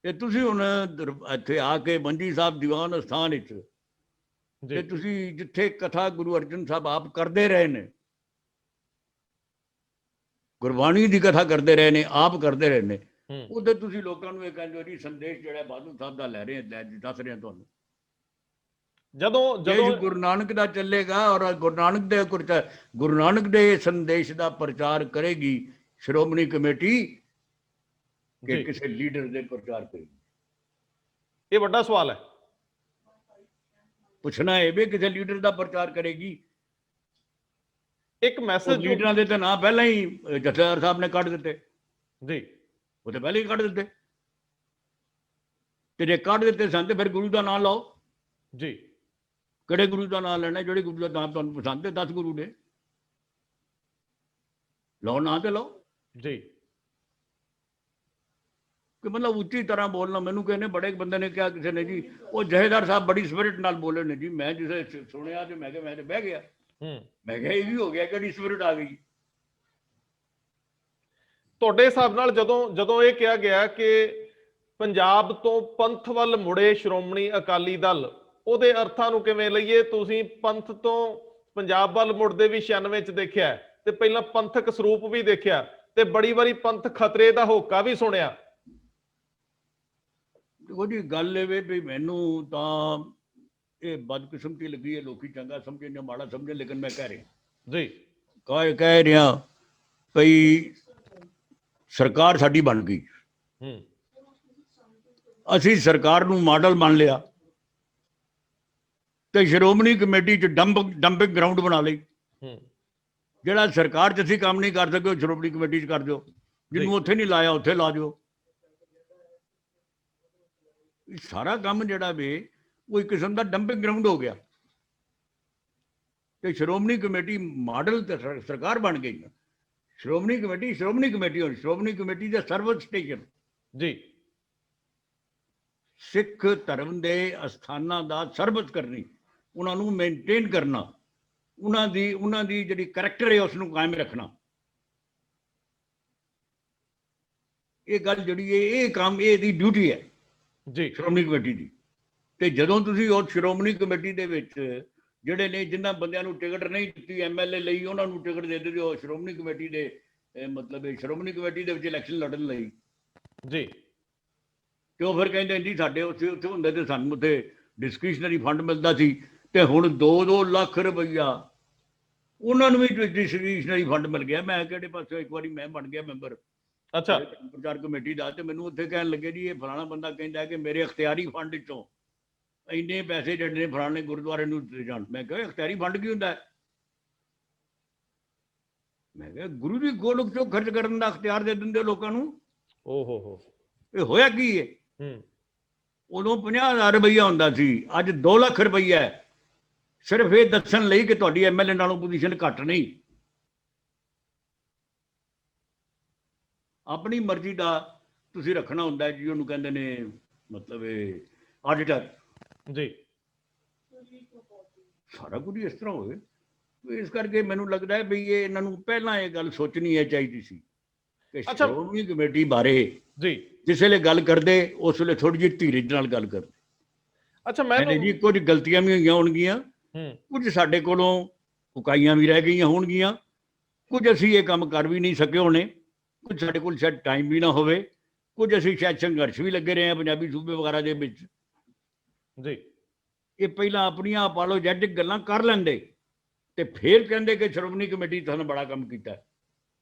ਤੇ ਤੁਸੀਂ ਹੁਣ ਇੱਥੇ ਆ ਕੇ ਮੰਜੀ ਸਾਹਿਬ ਦੀਵਾਨ ਅਸਥਾਨ ਵਿੱਚ, ਤੇ ਤੁਸੀਂ ਜਿੱਥੇ ਕਥਾ ਗੁਰੂ ਅਰਜਨ ਸਾਹਿਬ ਆਪ ਕਰਦੇ ਰਹੇ ਨੇ, ਗੁਰਬਾਣੀ ਦੀ ਕਥਾ ਕਰਦੇ ਰਹੇ ਨੇ, ਆਪ ਕਰਦੇ ਰਹੇ ਨੇ, ਉਹਦੇ ਤੁਸੀਂ ਲੋਕਾਂ ਨੂੰ ਇਹ ਕਹਿੰਦੇ ਹੋ ਜੀ ਸੰਦੇਸ਼ ਜਿਹੜਾ ਬਾਦੂ ਸਾਹਿਬ ਦਾ ਲੈ ਰਹੇ ਦੱਸ ਰਹੇ ਤੁਹਾਨੂੰ। ਜਦੋਂ ਗੁਰੂ ਨਾਨਕ ਦਾ ਚੱਲੇਗਾ ਔਰ ਗੁਰੂ ਨਾਨਕ ਦੇ ਸੰਦੇਸ਼ ਦਾ ਪ੍ਰਚਾਰ ਕਰੇਗੀ ਸ਼੍ਰੋਮਣੀ ਕਮੇਟੀ ਕਿ ਕਿਸੇ ਲੀਡਰ ਦੇ ਪ੍ਰਚਾਰ ਕਰੇਗੀ? ਇਹ ਵੱਡਾ ਸਵਾਲ ਹੈ। ਪੁੱਛਣਾ ਇਹ ਵੀ ਕਿਸੇ ਲੀਡਰ ਦਾ ਪ੍ਰਚਾਰ ਕਰੇਗੀ? ਇੱਕ ਮੈਸੇਜ ਲੀਡਰਾਂ ਦੇ ਤਾਂ ਨਾਂ ਪਹਿਲਾਂ ਹੀ ਜਥੇਦਾਰ ਸਾਹਿਬ ਨੇ ਕੱਢ ਦਿੱਤੇ ਜੀ, ਉਹ ਤਾਂ ਪਹਿਲਾਂ ਹੀ ਕੱਢ ਦਿੱਤੇ। ਤੇ ਜੇ ਕੱਢ ਦਿੱਤੇ ਸਨ ਤੇ ਫਿਰ ਗੁਰੂ ਦਾ ਨਾਮ ਲਓ ਜੀ। ਕਿਹੜੇ ਗੁਰੂ ਦਾ ਨਾਮ ਲੈਣਾ? ਜਿਹੜੇ ਗੁਰੂ ਦਾ ਨਾਮ ਤੁਹਾਨੂੰ ਪਸੰਦ ਹੈ, 10 ਗੁਰੂ ਨੇ, ਲਓ ਨਾਂ ਤੇ ਲਓ ਜੀ। ਕਿ ਮਤਲਬ ਉੱਚੀ ਤਰ੍ਹਾਂ ਬੋਲਣਾ। ਮੈਨੂੰ ਕਹਿੰਦੇ ਬੜੇ ਬੰਦੇ ਨੇ ਕਿਹਾ, ਕਿਸੇ ਨੇ ਜੀ ਉਹ ਜਥੇਦਾਰ ਸਾਹਿਬ ਬੜੀ ਸਪਿਰਿਟ ਨਾਲ ਬੋਲੇ ਨੇ ਜੀ। ਮੈਂ ਜਿਸੇ ਸੁਣਿਆ ਤੇ ਮੈਂ ਕਿਹਾ ਮੈਂ ਤੇ ਬਹਿ ਗਿਆ। ਮੈਂ ਕਿਹਾ ਇਹ ਵੀ ਹੋ ਗਿਆ, ਕਿਹੜੀ ਸਪਿਰਿਟ ਆ ਗਈ? ਤੁਹਾਡੇ ਹਿਸਾਬ ਨਾਲ ਜਦੋਂ ਇਹ ਕਿਹਾ ਗਿਆ ਕਿ ਪੰਜਾਬ ਤੋਂ ਪੰਥ ਵੱਲ ਮੁੜੇ ਸ਼੍ਰੋਮਣੀ ਅਕਾਲੀ ਦਲ, ਉਹਦੇ ਅਰਥਾਂ ਨੂੰ ਕਿਵੇਂ ਲਈਏ? ਤੁਸੀਂ ਪੰਥ ਤੋਂ ਪੰਜਾਬ ਵੱਲ ਮੁੜਦੇ ਵੀ 96 ਚ ਦੇਖਿਆ, ਤੇ ਪਹਿਲਾਂ ਪੰਥਕ ਸਰੂਪ ਵੀ ਦੇਖਿਆ, ਤੇ ਬੜੀ ਵਾਰੀ ਪੰਥ ਖਤਰੇ ਦਾ ਹੋਕਾ ਵੀ ਸੁਣਿਆ। ਦੇਖੋ ਜੀ, ਗੱਲ ਇਹ ਵੀ ਮੈਨੂੰ ਤਾਂ ਇਹ ਬਦਕਿਸਮਤੀ ਲੱਗੀ ਹੈ। ਲੋਕੀ ਚੰਗਾ ਸਮਝਣ ਜਾਂ ਮਾੜਾ ਸਮਝਣ, ਲੇਕਿਨ ਮੈਂ ਕਹਿ ਰਿਹਾ ਜੀ, ਕਹਿ ਰਿਹਾ ਭਈ ਸਰਕਾਰ ਸਾਡੀ ਬਣ ਗਈ, ਅਸੀਂ ਸਰਕਾਰ ਨੂੰ ਮਾਡਲ ਮੰਨ ਲਿਆ ਤੇ ਸ਼੍ਰੋਮਣੀ ਕਮੇਟੀ 'ਚ ਡੰਪਿੰਗ ਗਰਾਊਂਡ ਬਣਾ ਲਈ। ਜਿਹੜਾ ਸਰਕਾਰ 'ਚ ਅਸੀਂ ਕੰਮ ਨਹੀਂ ਕਰ ਸਕੇ ਉਹ ਸ਼੍ਰੋਮਣੀ ਕਮੇਟੀ 'ਚ ਕਰ ਦਿਓ, ਜਿਹਨੂੰ ਉੱਥੇ ਨਹੀਂ ਲਾਇਆ ਉੱਥੇ ਲਾ ਦਿਓ। ਸਾਰਾ ਕੰਮ ਜਿਹੜਾ ਵੇ ਉਹ ਇੱਕ ਕਿਸਮ ਦਾ ਡੰਪਿੰਗ ਗਰਾਊਂਡ ਹੋ ਗਿਆ ਤੇ ਸ਼੍ਰੋਮਣੀ ਕਮੇਟੀ ਮਾਡਲ ਤੇ ਸਰਕਾਰ ਬਣ ਗਈ। ਸ਼੍ਰੋਮਣੀ ਕਮੇਟੀ ਦਾ ਸਰਵਿਸ ਸਟੇਸ਼ਨ ਜੀ, ਸਿੱਖ ਧਰਮ ਦੇ ਅਸਥਾਨਾਂ ਦਾ ਸਰਵਿਸ ਕਰਨੀ, ਉਹਨਾਂ ਨੂੰ ਮੇਨਟੇਨ ਕਰਨਾ, ਉਹਨਾਂ ਦੀ ਜਿਹੜੀ ਕਰੈਕਟਰ ਹੈ ਉਸ ਨੂੰ ਕਾਇਮ ਰੱਖਣਾ। ਇਹ ਗੱਲ ਜਿਹੜੀ ਹੈ, ਇਹ ਕੰਮ ਇਹਦੀ ਡਿਊਟੀ ਹੈ ਜੀ ਸ਼੍ਰੋਮਣੀ ਕਮੇਟੀ ਦੀ। ਤੇ ਜਦੋਂ ਤੁਸੀਂ ਉਹ ਸ਼੍ਰੋਮਣੀ ਕਮੇਟੀ ਦੇ ਵਿੱਚ ਜਿਹੜੇ ਨੇ ਜਿਨ੍ਹਾਂ ਬੰਦਿਆਂ ਨੂੰ ਟਿਕਟ ਨਹੀਂ ਦਿੱਤੀ ਐਮਐਲਏ ਲਈ, ਉਹਨਾਂ ਨੂੰ ਟਿਕਟ ਦੇ ਦਿੰਦੇ ਹੋ ਸ਼੍ਰੋਮਣੀ ਕਮੇਟੀ ਦੇ ਮਤਲਬ ਸ਼੍ਰੋਮਣੀ ਕਮੇਟੀ ਦੇ ਵਿੱਚ ਇਲੈਕਸ਼ਨ ਲੜਨ ਲਈ ਜੀ। ਤੇ ਉਹ ਫਿਰ ਕਹਿੰਦੇ ਜੀ ਸਾਡੇ ਉੱਥੇ ਹੁੰਦੇ ਤੇ ਸਾਨੂੰ ਉੱਥੇ ਡਿਸਕ੍ਰਿਸ਼ਨਰੀ ਫੰਡ ਮਿਲਦਾ ਸੀ, ਤੇ ਹੁਣ 2-2 ਲੱਖ ਰੁਪਈਆ ਉਹਨਾਂ ਨੂੰ ਵੀ ਡਿਸਕ੍ਰਿਸ਼ਨਰੀ ਫੰਡ ਮਿਲ ਗਿਆ। ਮੈਂ ਕਿਹੜੇ ਪਾਸੇ ਇੱਕ ਵਾਰੀ ਮੈਂ ਬਣ ਗਿਆ ਮੈਂਬਰ ਅੱਛਾ, ਪ੍ਰਚਾਰ ਕਮੇਟੀ ਦਾ, ਤੇ ਮੈਨੂੰ ਉੱਥੇ ਕਹਿਣ ਲੱਗੇ ਜੀ ਇਹ ਫਲਾਣਾ ਬੰਦਾ ਕਹਿੰਦਾ ਕਿ ਮੇਰੇ ਅਖਤਿਆਰੀ ਫੰਡ ਚੋਂ ਇੰਨੇ ਪੈਸੇ ਜਿਹੜੇ ਨੇ ਫਲਾਣੇ ਗੁਰਦੁਆਰੇ ਨੂੰ ਦਿੱਤੇ ਜਾਣ। ਮੈਂ ਕਿਹਾ ਅਖਤਿਆਰੀ ਫੰਡ ਕੀ ਹੁੰਦਾ? ਮੈਂ ਕਿਹਾ ਗੁਰੂ ਦੀ ਗੋਲਕ ਚੋਂ ਖਰਚ ਕਰਨ ਦਾ ਅਖਤਿਆਰ ਦੇ ਦਿੰਦੇ ਲੋਕਾਂ ਨੂੰ। ਓਹੋ, ਇਹ ਹੋਇਆ ਕੀ ਹੈ? ਉਦੋਂ 50,000 ਰੁਪਈਆ ਹੁੰਦਾ ਸੀ, ਅੱਜ 2 ਲੱਖ ਰੁਪਈਆ ਹੈ, ਸਿਰਫ ਇਹ ਦੱਸਣ ਲਈ ਕਿ ਤੁਹਾਡੀ ਐਮਐਲਏ ਨਾਲੋਂ ਪੋਜੀਸ਼ਨ ਘੱਟ ਨਹੀਂ। ਆਪਣੀ ਮਰਜ਼ੀ ਦਾ ਤੁਸੀਂ ਰੱਖਣਾ ਹੁੰਦਾ ਜੀ, ਉਹਨੂੰ ਕਹਿੰਦੇ ਨੇ ਮਤਲਬ ਇਹ ਆਡੀਟਰ ਜੀ। ਸਾਰਾ ਕੁਝ ਇਸ ਤਰ੍ਹਾਂ ਹੋਵੇ, ਇਸ ਕਰਕੇ ਮੈਨੂੰ ਲੱਗਦਾ ਹੈ ਵੀ ਇਹ ਇਹਨਾਂ ਨੂੰ ਪਹਿਲਾਂ ਇਹ ਗੱਲ ਸੋਚਣੀ ਹੈ ਚਾਹੀਦੀ ਸੀ ਕਿ ਸ਼੍ਰੋਮਣੀ ਕਮੇਟੀ ਬਾਰੇ ਜੀ ਜਿਸ ਵੇਲੇ ਗੱਲ ਕਰਦੇ ਉਸ ਵੇਲੇ ਥੋੜੀ ਜਿਹੀ ਧੀਰਜ ਨਾਲ ਗੱਲ ਕਰਦੇ। ਅੱਛਾ, ਮੈਂ ਜੀ ਕੁਝ ਗਲਤੀਆਂ ਵੀ ਹੋਈਆਂ ਹੋਣਗੀਆਂ, ਕੁਝ ਸਾਡੇ ਕੋਲੋਂ ਉਕਾਈਆਂ ਵੀ ਰਹਿ ਗਈਆਂ ਹੋਣਗੀਆਂ, ਕੁਝ ਅਸੀਂ ਇਹ ਕੰਮ ਕਰ ਵੀ ਨਹੀਂ ਸਕੇ ਹੋਣੇ, ਕੁਝ ਸਾਡੇ ਕੋਲ ਸ਼ਾਇਦ ਟਾਈਮ ਵੀ ਨਾ ਹੋਵੇ, ਕੁਝ ਅਸੀਂ ਸ਼ਾਇਦ ਸੰਘਰਸ਼ ਵੀ ਲੱਗੇ ਰਹੇ ਹਾਂ ਪੰਜਾਬੀ ਸੂਬੇ ਵਗੈਰਾ ਦੇ ਵਿੱਚ ਜੀ। ਇਹ ਪਹਿਲਾਂ ਆਪਣੀਆਂ ਅਪੋਲੋਜੈਟਿਕ ਗੱਲਾਂ ਕਰ ਲੈਂਦੇ ਤੇ ਫਿਰ ਕਹਿੰਦੇ ਕਿ ਸ਼੍ਰੋਮਣੀ ਕਮੇਟੀ ਤੁਹਾਨੂੰ ਬੜਾ ਕੰਮ ਕੀਤਾ,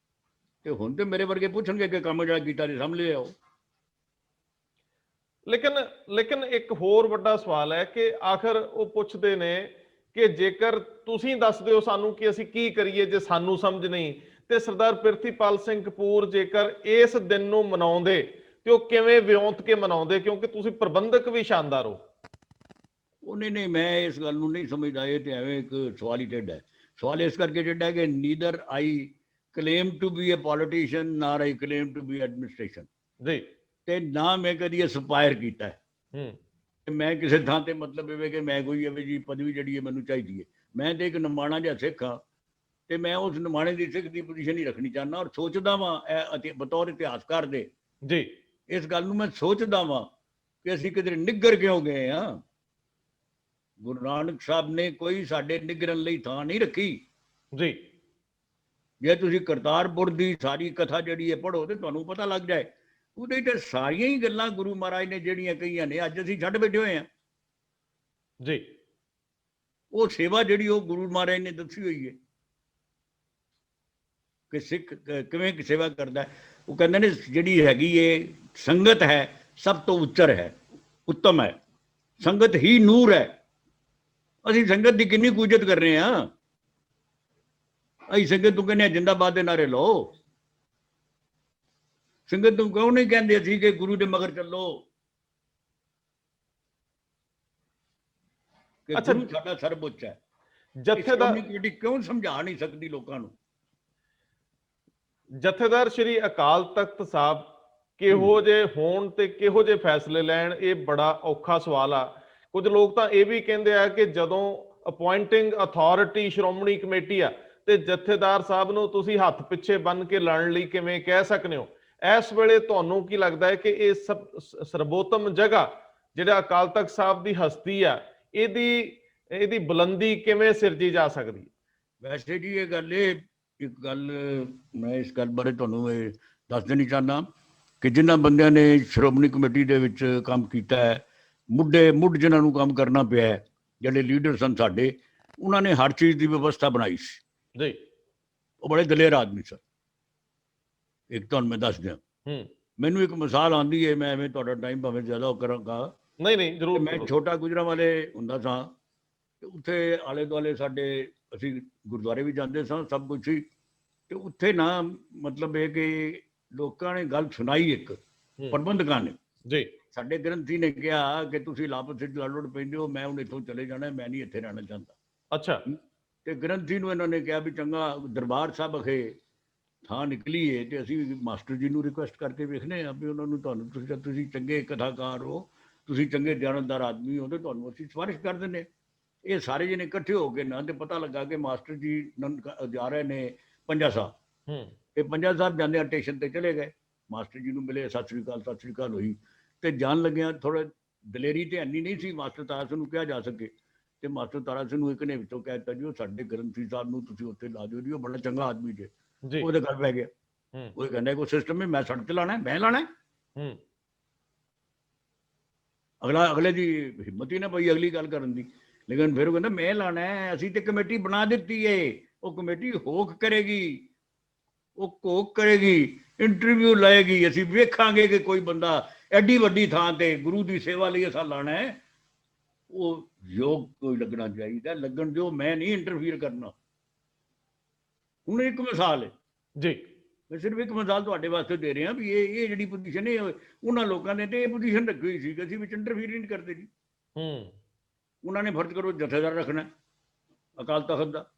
ਤੇ ਹੁਣ ਤੇ ਮੇਰੇ ਵਰਗੇ ਪੁੱਛਣਗੇ ਕਿ ਕੰਮ ਜਿਹੜਾ ਕੀਤਾ ਤੇ ਸਾਹਮਣੇ ਲਿਆਓ। ਲੇਕਿਨ ਇੱਕ ਹੋਰ ਵੱਡਾ ਸਵਾਲ ਹੈ ਕਿ ਆਖਰ ਉਹ ਪੁੱਛਦੇ ਨੇ ਕਿ ਜੇਕਰ ਤੁਸੀਂ ਦੱਸ ਦਿਓ ਸਾਨੂੰ ਕਿ ਅਸੀਂ ਕੀ ਕਰੀਏ ਜੇ ਸਾਨੂੰ ਸਮਝ ਨਹੀਂ, ਤੇ ਸਰਦਾਰ ਪ੍ਰਿਥੀਪਾਲ ਸਿੰਘ ਕਪੂਰ ਜੇਕਰ ਇਸ ਦਿਨ ਨੂੰ ਮਨਾਉਂਦੇ ਤੇ ਉਹ ਕਿਵੇਂ ਵਿਉਂਤ ਕੇ ਮਨਾਉਂਦੇ, ਕਿਉਂਕਿ ਤੁਸੀਂ ਪ੍ਰਬੰਧਕ ਵੀ ਸ਼ਾਨਦਾਰ ਹੋ। ਉਹਨੇ ਨਹੀਂ, ਮੈਂ ਇਸ ਗੱਲ ਨੂੰ ਨਹੀਂ ਸਮਝਦਾ, ਇਹ ਤੇ ਐਵੇਂ ਇੱਕ ਸਵਾਲ ਹੀ ਟੇਢਾ ਹੈ। ਸਵਾਲ ਇਸ ਕਰਕੇ ਟੇਢਾ ਹੈ ਕਿ neither I claim to be a politician nor I claim to be administration ਜੀ, ਤੇ ਨਾ ਮੈਂ ਕਦੀ ਐਸਪਾਇਰ ਕੀਤਾ ਹੈ। ਮੈਂ ਕਿਸੇ ਥਾਂ ਤੇ ਮਤਲਬ ਇਹ ਕਿ ਮੈਂ ਕੋਈ ਐਵੇਂ ਜੀ ਪਦਵੀ ਜਿਹੜੀ ਹੈ ਮੈਨੂੰ ਚਾਹੀਦੀ ਹੈ। ਮੈਂ ਤੇ ਇੱਕ ਨਿਮਾਣਾ ਜਿਹਾ ਸਿੱਖ ਹਾਂ, ਤੇ ਮੈਂ ਉਸ ਨਿਮਾਣੇ ਦੀ ਸਿੱਖ ਦੀ ਪੋਜੀਸ਼ਨ ਹੀ ਰੱਖਣੀ ਚਾਹੁੰਦਾ, ਔਰ ਸੋਚਦਾ ਵਾਂ ਬਤੌਰ ਇਤਿਹਾਸਕਾਰ ਦੇ ਜੀ ਇਸ ਗੱਲ ਨੂੰ ਮੈਂ ਸੋਚਦਾ ਵਾਂ ਕਿ ਅਸੀਂ ਕਿਧਰੇ ਨਿੱਗਰ ਕਿਉਂ ਗਏ ਹਾਂ। ਗੁਰੂ ਨਾਨਕ ਸਾਹਿਬ ਨੇ ਕੋਈ ਸਾਡੇ ਨਿਗਰਨ ਲਈ ਥਾਂ ਨਹੀਂ ਰੱਖੀ ਜੀ। ਜੇ ਤੁਸੀਂ ਕਰਤਾਰਪੁਰ ਦੀ ਸਾਰੀ ਕਥਾ ਜਿਹੜੀ ਹੈ ਪੜ੍ਹੋ ਤੇ ਤੁਹਾਨੂੰ ਪਤਾ ਲੱਗ ਜਾਏ, ਉਹਦੇ ਤੇ ਸਾਰੀਆਂ ਹੀ ਗੱਲਾਂ ਗੁਰੂ ਮਹਾਰਾਜ ਨੇ ਜਿਹੜੀਆਂ ਕਹੀਆਂ ਨੇ ਅੱਜ ਅਸੀਂ ਛੱਡ ਬੈਠੇ ਹੋਏ ਹਾਂ ਜੀ। ਉਹ ਸੇਵਾ ਜਿਹੜੀ ਉਹ ਗੁਰੂ ਮਹਾਰਾਜ ਨੇ ਦੱਸੀ ਹੋਈ ਹੈ ਕਿ ਸਿੱਖ ਕਿਵੇਂ ਸੇਵਾ ਕਰਦਾ। ਉਹ ਕਹਿੰਦੇ ਨੇ ਜਿਹੜੀ ਹੈਗੀ ਏ ਸੰਗਤ ਹੈ ਸਭ ਤੋਂ ਉੱਚਰ ਹੈ, ਉੱਤਮ ਹੈ, ਸੰਗਤ ਹੀ ਨੂਰ ਹੈ। ਅਸੀਂ ਸੰਗਤ ਦੀ ਕਿੰਨੀ ਇੱਜ਼ਤ ਕਰ ਰਹੇ ਹਾਂ। ਅਸੀਂ ਸੰਗਤ ਨੂੰ ਕਹਿੰਦੇ ਜਿੰਦਾਬਾਦ ਦੇ ਨਾਰੇ ਲਓ, ਸੰਗਤ ਨੂੰ ਕਿਉਂ ਨਹੀਂ ਕਹਿੰਦੇ ਅਸੀਂ ਕਿ ਗੁਰੂ ਦੇ ਮਗਰ ਚੱਲੋ, ਕਿ ਗੁਰੂ ਸਾਡਾ ਸਰਵਉੱਚ ਹੈ। ਜਥੇਦਾਰ ਕਮੇਟੀ ਕਿਉਂ ਸਮਝਾ ਨਹੀਂ ਸਕਦੀ ਲੋਕਾਂ ਨੂੰ? ਜਥੇਦਾਰ ਸ਼੍ਰੀ ਅਕਾਲ ਤਖਤ ਸਾਹਿਬ ਕਿਹੋ ਜਿਹੇ ਹੋਣ ਤੇ ਕਿਹੋ ਜਿਹੇ ਫੈਸਲੇ ਲੈਣ, ਇਹ ਬੜਾ ਔਖਾ ਸਵਾਲ ਆ। ਕੁਝ ਲੋਕ ਤਾਂ ਇਹ ਵੀ ਕਹਿੰਦੇ ਆ ਕਿ ਜਦੋਂ ਅਪੁਆਇੰਟਿੰਗ ਅਥਾਰਟੀ ਸ਼੍ਰੋਮਣੀ ਕਮੇਟੀ ਆ ਤੇ ਜਥੇਦਾਰ ਸਾਹਿਬ ਨੂੰ ਤੁਸੀਂ ਹੱਥ ਪਿੱਛੇ ਬੰਨ ਕੇ ਲੜਨ ਲਈ ਕਿਵੇਂ ਕਹਿ ਸਕਦੇ ਹੋ? ਇਸ ਵੇਲੇ ਤੁਹਾਨੂੰ ਕੀ ਲੱਗਦਾ ਹੈ ਕਿ ਇਹ ਸਰਬੋਤਮ ਜਗ੍ਹਾ ਜਿਹੜਾ ਅਕਾਲ ਤਖਤ ਸਾਹਿਬ ਦੀ ਹਸਤੀ ਆ, ਇਹਦੀ ਬੁਲੰਦੀ ਕਿਵੇਂ ਸਿਰਜੀ ਜਾ ਸਕਦੀ? ਵੈਸੇ ਜੀ ਇਹ ਗੱਲ ਇੱਕ ਗੱਲ ਮੈਂ ਇਸ ਗੱਲ ਬਾਰੇ ਤੁਹਾਨੂੰ ਇਹ ਦੱਸ ਦੇਣੀ ਚਾਹੁੰਦਾ ਕਿ ਜਿਨ੍ਹਾਂ ਬੰਦਿਆਂ ਨੇ ਸ਼੍ਰੋਮਣੀ ਕਮੇਟੀ ਦੇ ਵਿੱਚ ਕੰਮ ਕੀਤਾ ਹੈ, ਮੁੱਢ ਜਿਨ੍ਹਾਂ ਨੂੰ ਕੰਮ ਕਰਨਾ ਪਿਆ ਹੈ, ਜਿਹੜੇ ਲੀਡਰ ਸਨ ਸਾਡੇ, ਉਹਨਾਂ ਨੇ ਹਰ ਚੀਜ਼ ਦੀ ਵਿਵਸਥਾ ਬਣਾਈ ਸੀ ਜੀ। ਉਹ ਬੜੇ ਦਲੇਰ ਆਦਮੀ ਸਨ। ਇੱਕ ਤੁਹਾਨੂੰ ਮੈਂ ਦੱਸ ਦਿਆਂ, ਮੈਨੂੰ ਇੱਕ ਮਿਸਾਲ ਆਉਂਦੀ ਹੈ, ਮੈਂ ਐਵੇਂ ਤੁਹਾਡਾ ਟਾਈਮ ਭਾਵੇਂ ਜ਼ਿਆਦਾ ਕਰਾਂਗਾ। ਨਹੀਂ ਜ਼ਰੂਰ। ਮੈਂ ਛੋਟਾ ਗੁਜਰਾਂਵਾਲੇ ਹੁੰਦਾ ਸਾਂ, ਤੇ ਉੱਥੇ ਆਲੇ ਦੁਆਲੇ ਸਾਡੇ ਅਸੀਂ ਗੁਰਦੁਆਰੇ ਵੀ ਜਾਂਦੇ ਸਾਂ, ਸਭ ਕੁਛ ਸੀ। ਤੇ ਉੱਥੇ ਨਾ ਮਤਲਬ ਇਹ ਕਿ ਲੋਕਾਂ ਨੇ ਗੱਲ ਸੁਣਾਈ ਇੱਕ ਪ੍ਰਬੰਧਕਾਂ ਨੇ ਜੀ, ਸਾਡੇ ਗ੍ਰੰਥੀ ਨੇ ਕਿਹਾ ਕਿ ਤੁਸੀਂ ਲਾਪਤ ਵਿੱਚ ਲੜ ਪੈਂਦੇ ਹੋ, ਮੈਂ ਹੁਣ ਇੱਥੋਂ ਚਲੇ ਜਾਣਾ, ਮੈਂ ਨਹੀਂ ਇੱਥੇ ਰਹਿਣਾ ਚਾਹੁੰਦਾ। ਅੱਛਾ। ਤੇ ਗ੍ਰੰਥੀ ਨੂੰ ਇਹਨਾਂ ਨੇ ਕਿਹਾ ਵੀ ਚੰਗਾ ਦਰਬਾਰ ਸਾਹਿਬ ਅਖੇ ਥਾਂ ਨਿਕਲੀ ਹੈ ਤੇ ਅਸੀਂ ਮਾਸਟਰ ਜੀ ਨੂੰ ਰਿਕੁਐਸਟ ਕਰਕੇ ਵੇਖਨੇ ਆ ਵੀ ਉਹਨਾਂ ਨੂੰ, ਤੁਹਾਨੂੰ ਤੁਸੀਂ ਚੰਗੇ ਕਥਾਕਾਰ ਹੋ, ਤੁਸੀਂ ਚੰਗੇ ਜਾਣਦਾਰ ਆਦਮੀ ਹੋ, ਤੇ ਤੁਹਾਨੂੰ ਅਸੀਂ ਸਿਫਾਰਿਸ਼ ਕਰ ਦਿੰਦੇ। ਇਹ ਸਾਰੇ ਜਿਹਨੇ ਇਕੱਠੇ ਹੋ ਕੇ ਨਾ, ਤੇ ਪਤਾ ਲੱਗਾ ਕਿ ਮਾਸਟਰ ਜੀ ਜਾ ਰਹੇ ਨੇ ਪੰਜਾ ਸਾਹਿਬ, ਤੇ ਪੰਜਾ ਸਾਹਿਬ ਜਾਂਦੇ ਆ ਸਟੇਸ਼ਨ ਤੇ ਚਲੇ ਗਏ, ਮਾਸਟਰ ਜੀ ਨੂੰ ਮਿਲੇ, ਸਤਿ ਸ੍ਰੀ ਅਕਾਲ ਹੋਈ, ਤੇ ਜਾਣ ਲੱਗਿਆ ਥੋੜਾ ਦਲੇਰੀ ਤੇ ਇੰਨੀ ਨਹੀਂ ਸੀ ਮਾਸਟਰ ਤਾਰਾ ਸਿੰਘ ਨੂੰ ਕਿਹਾ ਜਾ ਸਕੇ, ਤੇ ਮਾਸਟਰ ਤਾਰਾ ਸਿੰਘ ਨੂੰ ਇੱਕ ਨੇ ਵਿੱਚੋਂ ਕਹਿ ਦਿੱਤਾ ਜੀ ਉਹ ਸਾਡੇ ਗ੍ਰੰਥੀ ਸਾਹਿਬ ਨੂੰ ਤੁਸੀਂ ਉੱਥੇ ਲਾ ਦਿਓ ਜੀ, ਉਹ ਬੜਾ ਚੰਗਾ ਆਦਮੀ ਜੇ। ਉਹਦੇ ਗੱਲ ਪੈ ਗਿਆ। ਉਹ ਕਹਿੰਦਾ ਕੋਈ ਸਿਸਟਮ ਹੈ, ਮੈਂ ਸੜਕ ਤੇ ਲਾਣਾ, ਮੈਂ ਲਾਣਾ। ਅਗਲੇ ਦੀ ਹਿੰਮਤ ਹੀ ਨਾ ਪਈ ਅਗਲੀ ਗੱਲ ਕਰਨ ਦੀ, ਲੇਕਿਨ ਫਿਰ ਉਹ ਕਹਿੰਦਾ ਮੈਂ ਲਾਣਾ, ਅਸੀਂ ਤੇ ਕਮੇਟੀ ਬਣਾ ਦਿੱਤੀ ਏ, ਉਹ ਕਮੇਟੀ ਹੋਕ ਕਰੇਗੀ, ਉਹ ਘੋਖ ਕਰੇਗੀ, ਇੰਟਰਵਿਊ ਲਏਗੀ, ਅਸੀਂ ਵੇਖਾਂਗੇ ਕਿ ਕੋਈ ਬੰਦਾ ਐਡੀ ਵੱਡੀ ਥਾਂ ਤੇ ਗੁਰੂ ਦੀ ਸੇਵਾ ਲਈ ਅਸਾਂ ਲਾਣਾ ਹੈ, ਉਹ ਯੋਗ ਕੋਈ ਲੱਗਣਾ ਚਾਹੀਦਾ, ਲੱਗਣ ਦਿਓ, ਮੈਂ ਨਹੀਂ ਇੰਟਰਫੀਅਰ ਕਰਨਾ। ਹੁਣ ਇੱਕ ਮਿਸਾਲ ਹੈ ਜੀ, ਮੈਂ ਸਿਰਫ ਇੱਕ ਮਿਸਾਲ ਤੁਹਾਡੇ ਵਾਸਤੇ ਦੇ ਰਿਹਾ ਵੀ ਇਹ ਜਿਹੜੀ ਪੋਜੀਸ਼ਨ ਹੈ ਉਹਨਾਂ ਲੋਕਾਂ ਨੇ ਤੇ ਇਹ ਪੋਜੀਸ਼ਨ ਰੱਖੀ ਹੋਈ ਸੀ ਕਿ ਅਸੀਂ ਵਿੱਚ ਇੰਟਰਫੀਅਰ ਨਹੀਂ ਕਰਦੇ ਜੀ। ਉਹਨਾਂ ਨੇ ਫਰਜ਼ ਕਰੋ ਜਥੇਦਾਰ ਰੱਖਣਾ ਅਕਾਲ ਤਖਤ ਦਾ,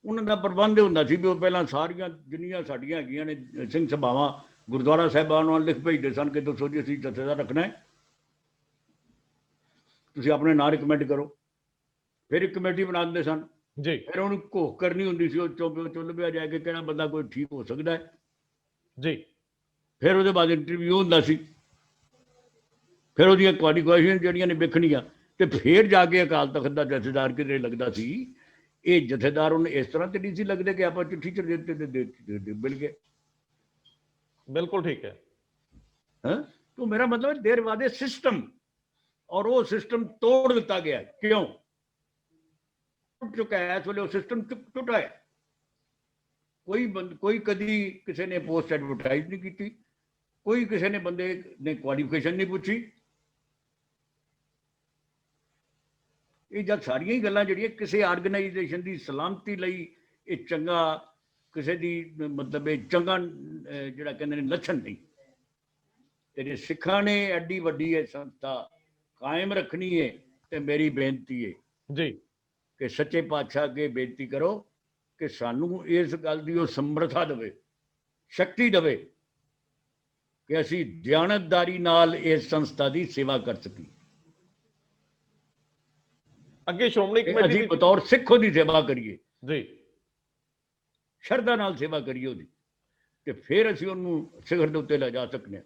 ਉਹਨਾਂ ਦਾ ਪ੍ਰਬੰਧ ਹੁੰਦਾ ਸੀ ਵੀ ਉਹ ਪਹਿਲਾਂ ਸਾਰੀਆਂ ਜਿੰਨੀਆਂ ਸਾਡੀਆਂ ਹੈਗੀਆਂ ਨੇ ਸਿੰਘ ਸਭਾਵਾਂ ਗੁਰਦੁਆਰਾ ਸਾਹਿਬਾਨ ਨਾਲ ਲਿਖ ਭੇਜਦੇ ਸਨ ਕਿ ਦੱਸੋ ਜੀ ਅਸੀਂ ਜਥੇਦਾਰ ਰੱਖਣਾ ਹੈ, ਤੁਸੀਂ ਆਪਣੇ ਨਾਂ ਰਿਕਮੈਂਡ ਕਰੋ। ਫਿਰ ਇੱਕ ਕਮੇਟੀ ਬਣਾ ਦਿੰਦੇ ਸਨ ਜੀ, ਫਿਰ ਉਹਨੂੰ ਘੋਖ ਕਰਨੀ ਹੁੰਦੀ ਸੀ, ਉਹ ਚੁੱਲ ਪਿਆ ਜਾ ਕੇ ਕਿਹੜਾ ਬੰਦਾ ਕੋਈ ਠੀਕ ਹੋ ਸਕਦਾ ਹੈ ਜੀ। ਫਿਰ ਉਹਦੇ ਬਾਅਦ ਇੰਟਰਵਿਊ ਹੁੰਦਾ ਸੀ, ਫਿਰ ਉਹਦੀਆਂ ਕੁਆਲੀਫਿਕੇਸ਼ਨ ਜਿਹੜੀਆਂ ਨੇ ਵੇਖਣੀਆਂ, ਤੇ ਫਿਰ ਜਾ ਕੇ ਅਕਾਲ ਤਖਤ ਦਾ ਜਥੇਦਾਰ ਕਿਤੇ ਲੱਗਦਾ ਸੀ। ਇਹ ਜਥੇਦਾਰ ਉਹਨੇ ਇਸ ਤਰ੍ਹਾਂ ਤੇ ਨਹੀਂ ਸੀ ਲੱਗਦੇ ਕਿ ਆਪਾਂ ਚਿੱਠੀ ਚ ਮਿਲ ਗਏ। ਬਿਲਕੁਲ ਠੀਕ ਹੈ। तो मेरा मतलब देर वादे सिस्टम, और वो सिस्टम तोड़ दिता गया। क्यों टूट चुका है इस वे, वो सिस्टम टूटा है। कोई कदी किसी ने पोस्ट एडवर्टाइज नहीं की, कोई किसी ने बंदे ने क्वालिफिकेशन नहीं पूछी। ये जब सारिया ही गल्लां जिहड़ियां किसी आर्गेनाइजेशन की सलामती लई ये चंगा, किसी दी मतलब ये चंगा जिहड़ा कहंदे ने लक्षण नहीं। तेरे सिखा ने एडी वड्डी है संस्था कायम रखनी है, तो मेरी बेनती है जी कि सच्चे पातशाह अगे बेनती करो कि सानू इस गल दी वो समर्था देवे, शक्ति देवे कि असी दियानतदारी नाल इस संस्था की सेवा कर सकी। अगे श्रोमणी कमेटी बतौर सिख दी सेवा करिए जी, शरधा नाल सेवा करिए ओदी, ते फिर असी उन्होंने सिखर दे उत्ते ले जा सकते हैं।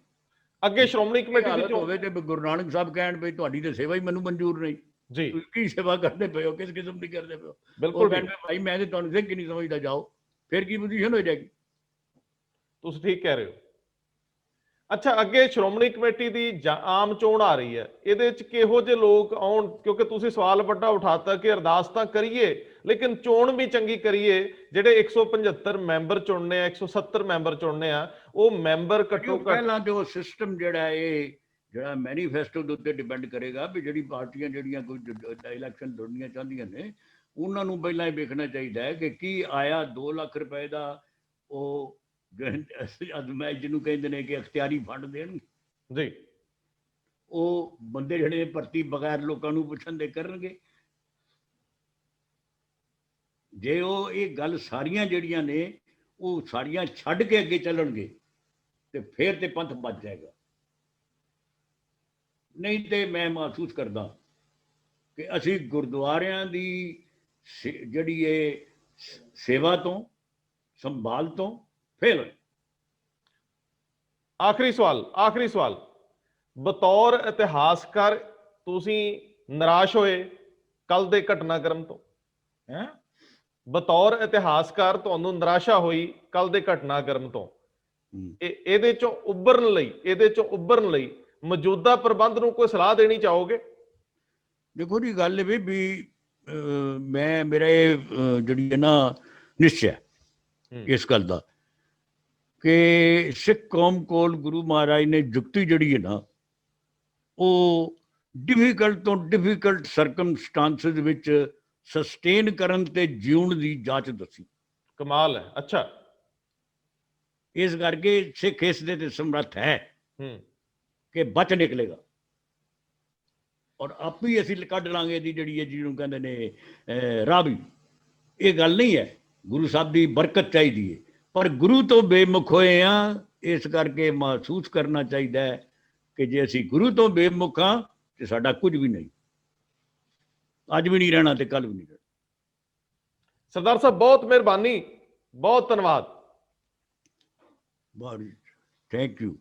अगे श्रोमणी कमेटी दी होवे ते गुरु नानक साहब कहण भी तुहाडी ते सेवा ही मैनू मंजूर नहीं जी, की सेवा करते पे हो, किस किस्म की करते पे हो। बिल्कुल भाई मैं ते तुहानू सिख ही नहीं समझदा, जाओ फिर की पोजीशन हो जाएगी। तुसीं ठीक कह रहे हो। अच्छा, अगे श्रोमणी कमेटी की आम चोण आ रही है, ये किहो जे लोग आउण, क्योंकि तुसीं सवाल वड्डा उठाता कि अरदास तां करिए लेकिन चोण भी चंगी करिए। जिहड़े 175 मैंबर चुनने, 170 मैंबर चुनने आ, वो मैंबर घट्टो घट पहला जो सिस्टम जिहड़ा है जिहड़ा मैनीफेस्टो दे उत्ते डिपेंड करेगा भी जिहड़ी पार्टियां जिहड़ियां कोई इलैक्शन लड़नियां चाहदियां ने उन्हां नूं पहिलां वेखना चाहिदा है कि की आया 2 लाख रुपए दा ਉਹ ਮੈਂ ਜਿਹਨੂੰ ਕਹਿੰਦੇ ਨੇ ਕਿ ਅਖਤਿਆਰੀ ਫੰਡ ਦੇਣ ਜੀ, ਉਹ ਬੰਦੇ ਜਿਹੜੇ ਭਰਤੀ ਬਗੈਰ ਲੋਕਾਂ ਨੂੰ ਪੁੱਛਣ ਦੇ ਕਰਨਗੇ। ਜੇ ਉਹ ਇਹ ਗੱਲ ਸਾਰੀਆਂ ਜਿਹੜੀਆਂ ਨੇ ਉਹ ਸਾਰੀਆਂ ਛੱਡ ਕੇ ਅੱਗੇ ਚੱਲਣਗੇ ਤੇ ਫਿਰ ਤੇ ਪੰਥ ਬਚ ਜਾਏਗਾ। ਨਹੀਂ ਤੇ ਮੈਂ ਮਹਿਸੂਸ ਕਰਦਾ ਕਿ ਅਸੀਂ ਗੁਰਦੁਆਰਿਆਂ ਦੀ ਜਿਹੜੀ ਇਹ ਸੇਵਾ ਤੋਂ संभाल तो फेल है। आखिरी सवाल बतौर इतिहासकार तुसी निराश होए कल दे घटनाक्रम तो? बतौर इतिहासकार तुहानू निराशा हुई कल दे घटनाक्रम तो? ਇਹਦੇ ਚੋਂ ਉੱਭਰਨ ਲਈ ਮੌਜੂਦਾ ਪ੍ਰਬੰਧ ਨੂੰ ਕੋਈ ਸਲਾਹ ਦੇਣੀ ਚਾਹੋਗੇ? ਦੇਖੋ ਜੀ, ਗੱਲ ਇਹ ਵੀ ਮੈਂ ਮੇਰਾ ਜਿਹੜੀ ਹੈ ਨਾ ਨਿਸ਼ਚੈ इस गल का कि सिख कौम कोल गुरु महाराज ने जुगती जड़ी है ना वो डिफिकल्ट तो डिफिकल्ट सरकमस्टांसिस विच सस्टेन करन ते जीवन दी जाच दसी। कमाल है। अच्छा, इस करके सिख इस दे ते समर्थ है कि बच निकलेगा और आप ही असी कढ़ लांगे दी जड़ी है जिन्होंने कहते ने राह भी। ये गल नहीं है, गुरु साहब की बरकत चाहिए है, पर गुरु तो बेमुख होए हाँ, इस करके महसूस करना चाहिए कि जे असी गुरु तो बेमुख हाँ तो साडा कुछ भी नहीं, अज भी नहीं रहना तो कल भी नहीं रहना। सरदार साहब बहुत मेहरबानी, बहुत धन्यवाद। Thank you.